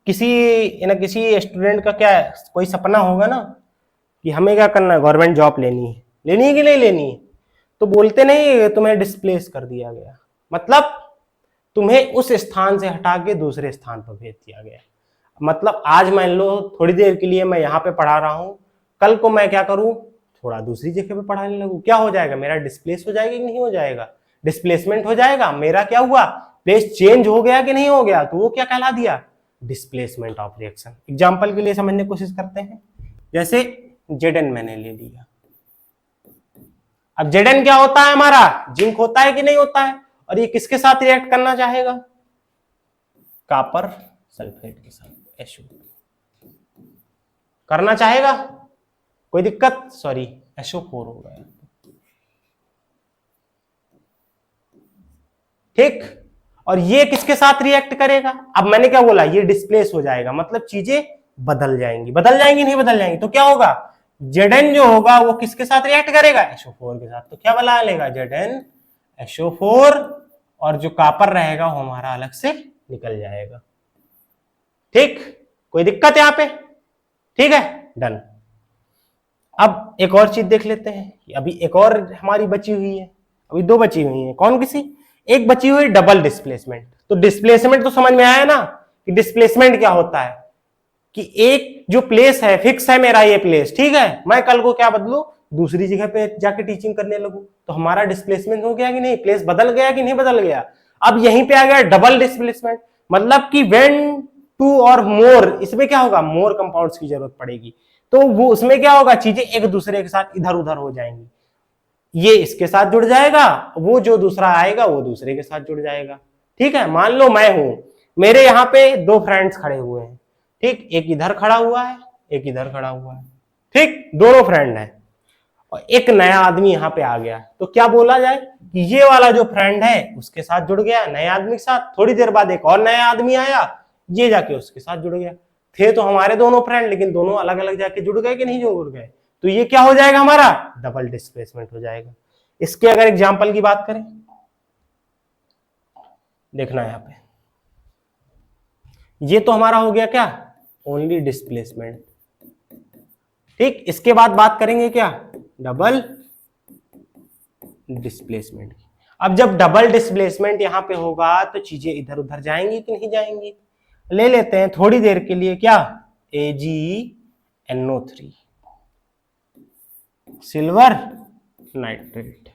किसी स्टूडेंट का क्या कोई सपना होगा ना कि हमें क्या करना है, गवर्नमेंट जॉब लेनी है कि नहीं लेनी है, तो बोलते नहीं तुम्हें डिस्प्लेस कर दिया गया, मतलब तुम्हें उस स्थान से हटा के दूसरे स्थान पर भेज दिया गया। मतलब आज मान लो थोड़ी देर के लिए मैं यहाँ पे पढ़ा रहा हूँ, कल को मैं क्या करूँ, थोड़ा दूसरी जगह पे पढ़ाने लगूँ, क्या हो जाएगा, मेरा डिस्प्लेस हो जाएगा कि नहीं हो जाएगा, डिस्प्लेसमेंट हो जाएगा, मेरा क्या हुआ, प्लेस चेंज हो गया कि नहीं हो गया, तो वो क्या कहला दिया, डिस्प्लेसमेंट ऑफ रिएक्शन। एग्जाम्पल के लिए समझने की कोशिश करते हैं, जैसे Zn मैंने ले लिया। अब Zn क्या होता है हमारा, जिंक होता है कि नहीं होता है, और ये किसके साथ रिएक्ट करना चाहेगा, कॉपर सल्फेट के साथ, SO करना चाहेगा, कोई दिक्कत, सॉरी SO4 हो गया, ठीक। और ये किसके साथ रिएक्ट करेगा, अब मैंने क्या बोला, ये डिस्प्लेस हो जाएगा, मतलब चीजें बदल जाएंगी नहीं बदल जाएंगी, तो क्या होगा, Zn जो होगा वो किसके साथ रिएक्ट करेगा, SO4 के साथ, तो क्या बना लेगा, Zn SO4, और जो कॉपर रहेगा वो हमारा अलग से निकल जाएगा, ठीक, कोई दिक्कत यहां पे, ठीक है, डन। अब एक और चीज देख लेते हैं कि अभी एक और हमारी बची हुई है, अभी 2 बची हुई है, कौन किसी, एक बची हुई डबल डिस्प्लेसमेंट। तो डिस्प्लेसमेंट तो समझ में आया ना कि डिस्प्लेसमेंट क्या होता है, कि एक जो प्लेस है, फिक्स है मेरा ये प्लेस, ठीक है, मैं कल को क्या बदलू, दूसरी जगह पे जाके टीचिंग करने लगू, तो हमारा डिस्प्लेसमेंट हो गया कि नहीं, प्लेस बदल गया कि नहीं बदल गया। अब यहीं पे आ गया डबल डिस्प्लेसमेंट, मतलब कि व्हेन 2 और मोर, इसमें क्या होगा, मोर कंपाउंड्स की जरूरत पड़ेगी, तो वो उसमें क्या होगा, चीजें एक दूसरे के साथ इधर उधर हो जाएंगी, ये इसके साथ जुड़ जाएगा, वो जो दूसरा आएगा वो दूसरे के साथ जुड़ जाएगा, ठीक है। मान लो मैं हूं, मेरे यहाँ पे 2 फ्रेंड्स खड़े हुए हैं, ठीक, एक इधर खड़ा हुआ है, एक इधर खड़ा हुआ है, ठीक, दोनों फ्रेंड है, और एक नया आदमी यहाँ पे आ गया, तो क्या बोला जाए कि ये वाला जो फ्रेंड है उसके साथ जुड़ गया नए आदमी के साथ, थोड़ी देर बाद एक और नया आदमी आया, ये जाके उसके साथ जुड़ गया, थे तो हमारे दोनों फ्रेंड, लेकिन दोनों अलग अलग जाके जुड़ गए कि नहीं जुड़ गए, तो ये क्या हो जाएगा, हमारा डबल डिस्प्लेसमेंट हो जाएगा। इसके अगर एग्जाम्पल की बात करें, देखना यहाँ पे, ये तो हमारा हो गया क्या, ओनली डिस्प्लेसमेंट, ठीक। इसके बाद बात करेंगे क्या, डबल डिस्प्लेसमेंट की। अब जब डबल डिस्प्लेसमेंट यहां पे होगा तो चीजें इधर उधर जाएंगी कि नहीं जाएंगी, ले लेते हैं थोड़ी देर के लिए क्या, AgNO3 सिल्वर नाइट्रेट,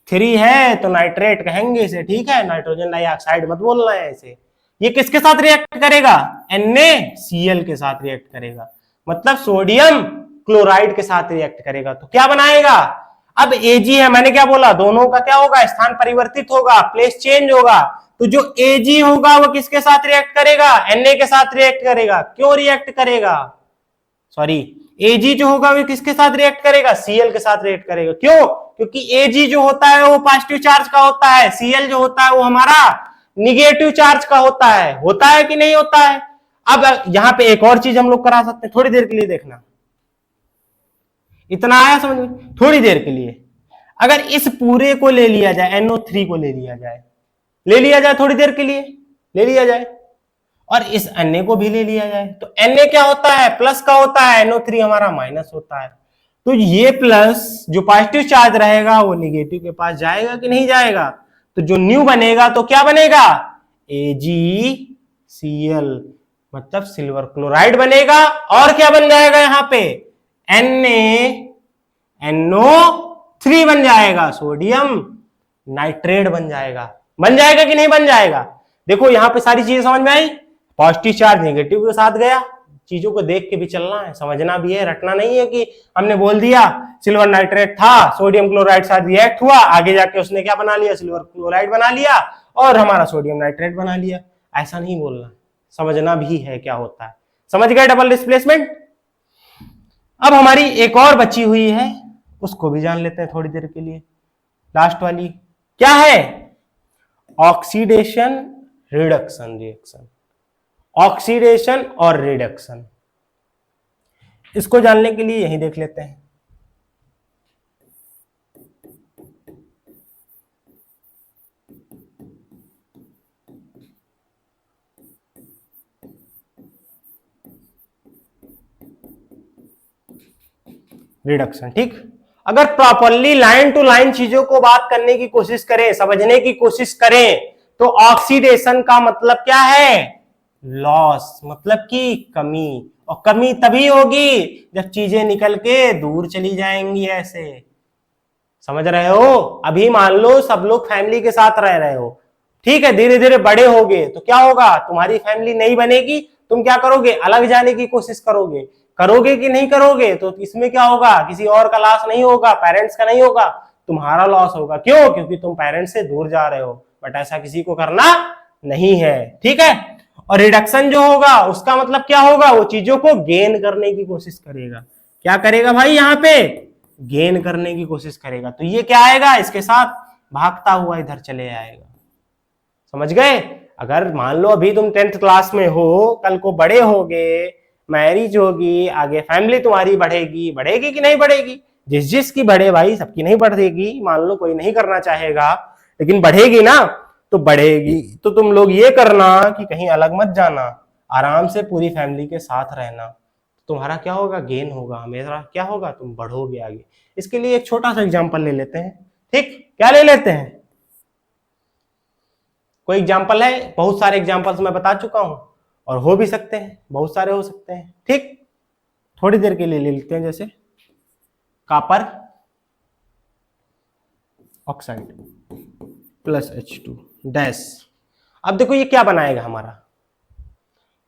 3 है तो नाइट्रेट कहेंगे इसे, ठीक है, नाइट्रोजन डाइऑक्साइड मत बोलना है इसे। ये किसके साथ रिएक्ट करेगा, NaCl के साथ रिएक्ट करेगा, मतलब सोडियम क्लोराइड के साथ रिएक्ट करेगा, तो क्या बनाएगा, अब Ag है, मैंने क्या बोला, दोनों का क्या होगा, स्थान परिवर्तित होगा, प्लेस चेंज होगा, तो जो Ag होगा वो किसके साथ रिएक्ट करेगा, Na के साथ रिएक्ट करेगा, क्यों रिएक्ट करेगा, सॉरी, Ag जो होगा वो किसके साथ रिएक्ट करेगा, Cl के साथ रिएक्ट करेगा, क्यों, क्योंकि Ag जो होता है वो पॉजिटिव चार्ज का होता है, Cl जो होता है वो हमारा निगेटिव चार्ज का होता है कि नहीं होता है। अब यहां पे एक और चीज हम लोग करा सकते हैं, थोड़ी देर के लिए देखना, इतना आया समझ में, थोड़ी देर के लिए अगर इस पूरे को ले लिया जाए, NO3 को ले लिया जाए थोड़ी देर के लिए ले लिया जाए, और इस Na को भी ले लिया जाए, तो Na क्या होता है, प्लस का होता है, NO3 हमारा माइनस होता है, तो ये प्लस जो पॉजिटिव चार्ज रहेगा वो निगेटिव के पास जाएगा कि नहीं जाएगा? तो जो न्यू बनेगा तो क्या बनेगा? AgCl, मतलब सिल्वर क्लोराइड बनेगा। और क्या बन जाएगा यहां पे? NaNO3 बन जाएगा, सोडियम नाइट्रेट बन जाएगा। बन जाएगा कि नहीं बन जाएगा? देखो यहां पे सारी चीजें समझ में आई। पॉजिटिव चार्ज नेगेटिव के साथ गया, चीजों को देख के भी चलना है, समझना भी है, रटना नहीं है कि हमने बोल दिया सिल्वर नाइट्रेट था, सोडियम क्लोराइड साथ रिएक्ट हुआ, आगे जाके उसने क्या बना लिया? सिल्वर क्लोराइड बना लिया और हमारा सोडियम नाइट्रेट बना लिया। ऐसा नहीं बोलना, समझना भी है क्या होता है। समझ गए डबल डिस्प्लेसमेंट? अब हमारी एक और बची हुई है, उसको भी जान लेते हैं थोड़ी देर के लिए। लास्ट वाली क्या है? Oxidation reduction reaction. ऑक्सीडेशन और रिडक्शन, इसको जानने के लिए यही देख लेते हैं। रिडक्शन, ठीक। अगर प्रॉपरली लाइन टू लाइन चीजों को बात करने की कोशिश करें, समझने की कोशिश करें, तो ऑक्सीडेशन का मतलब क्या है? लॉस, मतलब कि कमी। और कमी तभी होगी जब चीजें निकल के दूर चली जाएंगी। ऐसे समझ रहे हो? अभी मान लो सब लोग फैमिली के साथ रह रहे हो, ठीक है, धीरे धीरे बड़े होगे तो क्या होगा? तुम्हारी फैमिली नहीं बनेगी, तुम क्या करोगे? अलग जाने की कोशिश करोगे। करोगे कि नहीं करोगे? तो इसमें क्या होगा? किसी और का लॉस नहीं होगा, पेरेंट्स का नहीं होगा, तुम्हारा लॉस होगा। क्यों? क्योंकि तुम पेरेंट्स से दूर जा रहे हो। बट ऐसा किसी को करना नहीं है, ठीक है। और रिडक्शन जो होगा उसका मतलब क्या होगा? वो चीजों को गेन करने की कोशिश करेगा। क्या करेगा भाई? यहाँ पे गेन करने की कोशिश करेगा। तो ये क्या आएगा? इसके साथ भागता हुआ इधर चले आएगा। समझ गए? अगर मान लो अभी तुम 10th क्लास में हो, कल को बड़े होगे, मैरिज होगी, आगे फैमिली तुम्हारी बढ़ेगी। बढ़ेगी कि नहीं बढ़ेगी? जिस जिस की बढ़े भाई, सबकी नहीं बढ़ेगी। मान लो कोई नहीं करना चाहेगा, लेकिन बढ़ेगी ना, तो बढ़ेगी। तो तुम लोग ये करना कि कहीं अलग मत जाना, आराम से पूरी फैमिली के साथ रहना। तुम्हारा क्या होगा? गेन होगा। हमेशा क्या होगा? तुम बढ़ोगे आगे। इसके लिए एक छोटा सा एग्जांपल ले लेते हैं, ठीक? क्या ले लेते हैं? कोई एग्जांपल है? बहुत सारे एग्जांपल्स मैं बता चुका हूं, और हो भी सकते हैं, बहुत सारे हो सकते हैं, ठीक। थोड़ी देर के लिए ले लेते हैं, जैसे copper oxide plus H2 dash. अब देखो ये क्या बनाएगा हमारा?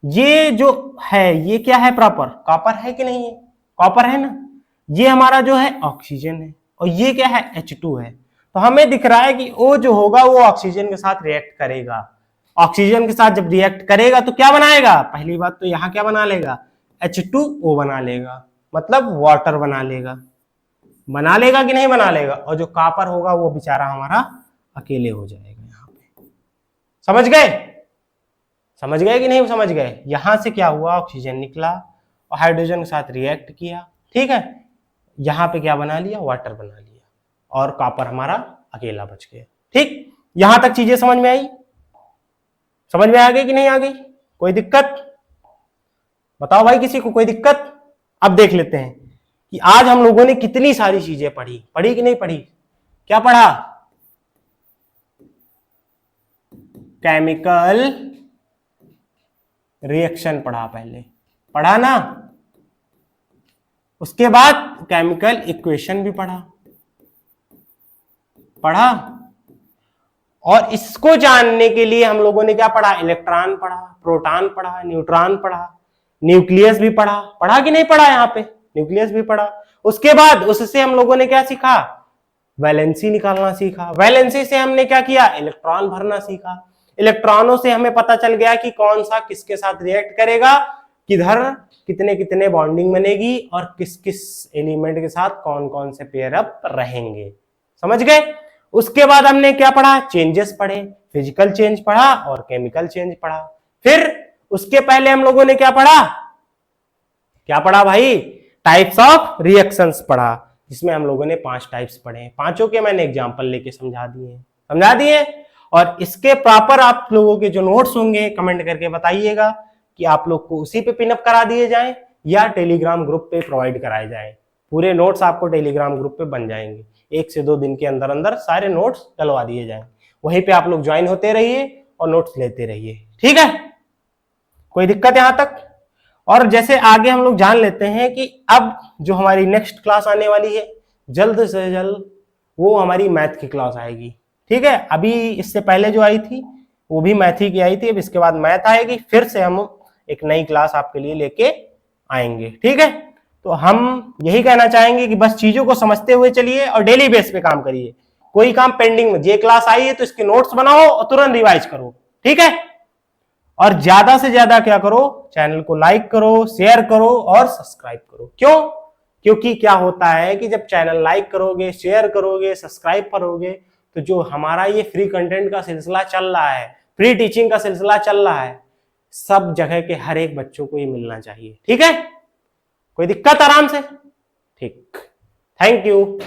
ये जो है ये क्या है? प्रॉपर कॉपर है कि नहीं है? कॉपर है ना। ये हमारा जो है ऑक्सीजन है, और ये क्या है? H2 है। तो हमें दिख रहा है कि O जो होगा वो ऑक्सीजन के साथ रिएक्ट करेगा। ऑक्सीजन के साथ जब रिएक्ट करेगा तो क्या बनाएगा? पहली बात तो यहां क्या बना लेगा? H2O बना लेगा, मतलब वाटर बना लेगा। बना लेगा कि नहीं बना लेगा? और जो कॉपर होगा वो बेचारा हमारा अकेले हो जाएगा यहाँ पे। समझ गए? समझ गए कि नहीं समझ गए? यहां से क्या हुआ? ऑक्सीजन निकला और हाइड्रोजन के साथ रिएक्ट किया, ठीक है। यहां पे क्या बना लिया? वाटर बना लिया, और कॉपर हमारा अकेला बच गया, ठीक। यहां तक चीजें समझ में आई? समझ में आ गई कि नहीं आ गई? कोई दिक्कत? बताओ भाई, किसी को कोई दिक्कत? अब देख लेते हैं कि आज हम लोगों ने कितनी सारी चीजें पढ़ी। पढ़ी कि नहीं पढ़ी? क्या पढ़ा? केमिकल रिएक्शन पढ़ा, पहले पढ़ा ना। उसके बाद केमिकल इक्वेशन भी पढ़ा। और इसको जानने के लिए हम लोगों ने क्या पढ़ा? इलेक्ट्रॉन पढ़ा, प्रोटॉन पढ़ा, न्यूट्रॉन पढ़ा, न्यूक्लियस भी पढ़ा। पढ़ा कि नहीं पढ़ा? यहाँ पे न्यूक्लियस भी पढ़ा। उसके बाद उससे हम लोगों ने क्या सीखा? वैलेंसी निकालना सीखा। वैलेंसी से हमने क्या किया? इलेक्ट्रॉन भरना सीखा। इलेक्ट्रॉनों से हमें पता चल गया कि कौन सा किसके साथ रिएक्ट करेगा, किधर कितने कितने बॉन्डिंग बनेगी, और किस किस एलिमेंट के साथ कौन कौन से पेयर अप रहेंगे। समझ गए? उसके बाद हमने क्या पढ़ा? चेंजेस पढ़े, फिजिकल चेंज पढ़ा और केमिकल चेंज पढ़ा। फिर उसके पहले हम लोगों ने क्या पढ़ा? क्या पढ़ा भाई? टाइप्स ऑफ रिएक्शंस पढ़ा, जिसमें हम लोगों ने 5 टाइप्स पढ़े। पांचों के मैंने एग्जांपल लेके समझा दिए। और इसके प्रॉपर आप लोगों के जो नोट्स होंगे कमेंट करके बताइएगा कि आप लोग को उसी पे पिनअप करा दिए जाएं या टेलीग्राम ग्रुप पे प्रोवाइड कराए जाएं। पूरे नोट्स आपको टेलीग्राम ग्रुप पे बन जाएंगे। 1 से 2 दिन के अंदर अंदर सारे नोट्स डलवा दिए जाएंगे। वहीं पे आप लोग ज्वाइन होते रहिए और नोट्स लेते रहिए, ठीक है। कोई दिक्कत यहां तक? और जैसे आगे हम लोग जान लेते हैं कि अब जो हमारी नेक्स्ट क्लास आने वाली है जल्द से जल्द, वो हमारी मैथ की क्लास आएगी, ठीक है। अभी इससे पहले जो आई थी वो भी मैथ ही की आई थी, अब इसके बाद मैथ आएगी, फिर से हम एक नई क्लास आपके लिए लेके आएंगे, ठीक है। तो हम यही कहना चाहेंगे कि बस चीजों को समझते हुए चलिए और डेली बेस पे काम करिए। कोई काम पेंडिंग में, ये क्लास आई है तो इसके नोट्स बनाओ और तुरंत रिवाइज करो, ठीक है। और ज्यादा से ज्यादा क्या करो, चैनल को लाइक करो, शेयर करो और सब्सक्राइब करो। क्यों? क्योंकि क्या होता है कि जब चैनल लाइक करोगे, शेयर करोगे, सब्सक्राइब करोगे, तो जो हमारा ये फ्री कंटेंट का सिलसिला चल रहा है, फ्री टीचिंग का सिलसिला चल रहा है, सब जगह के हर एक बच्चों को ये मिलना चाहिए, ठीक है। कोई दिक्कत? आराम से, ठीक। Thank you.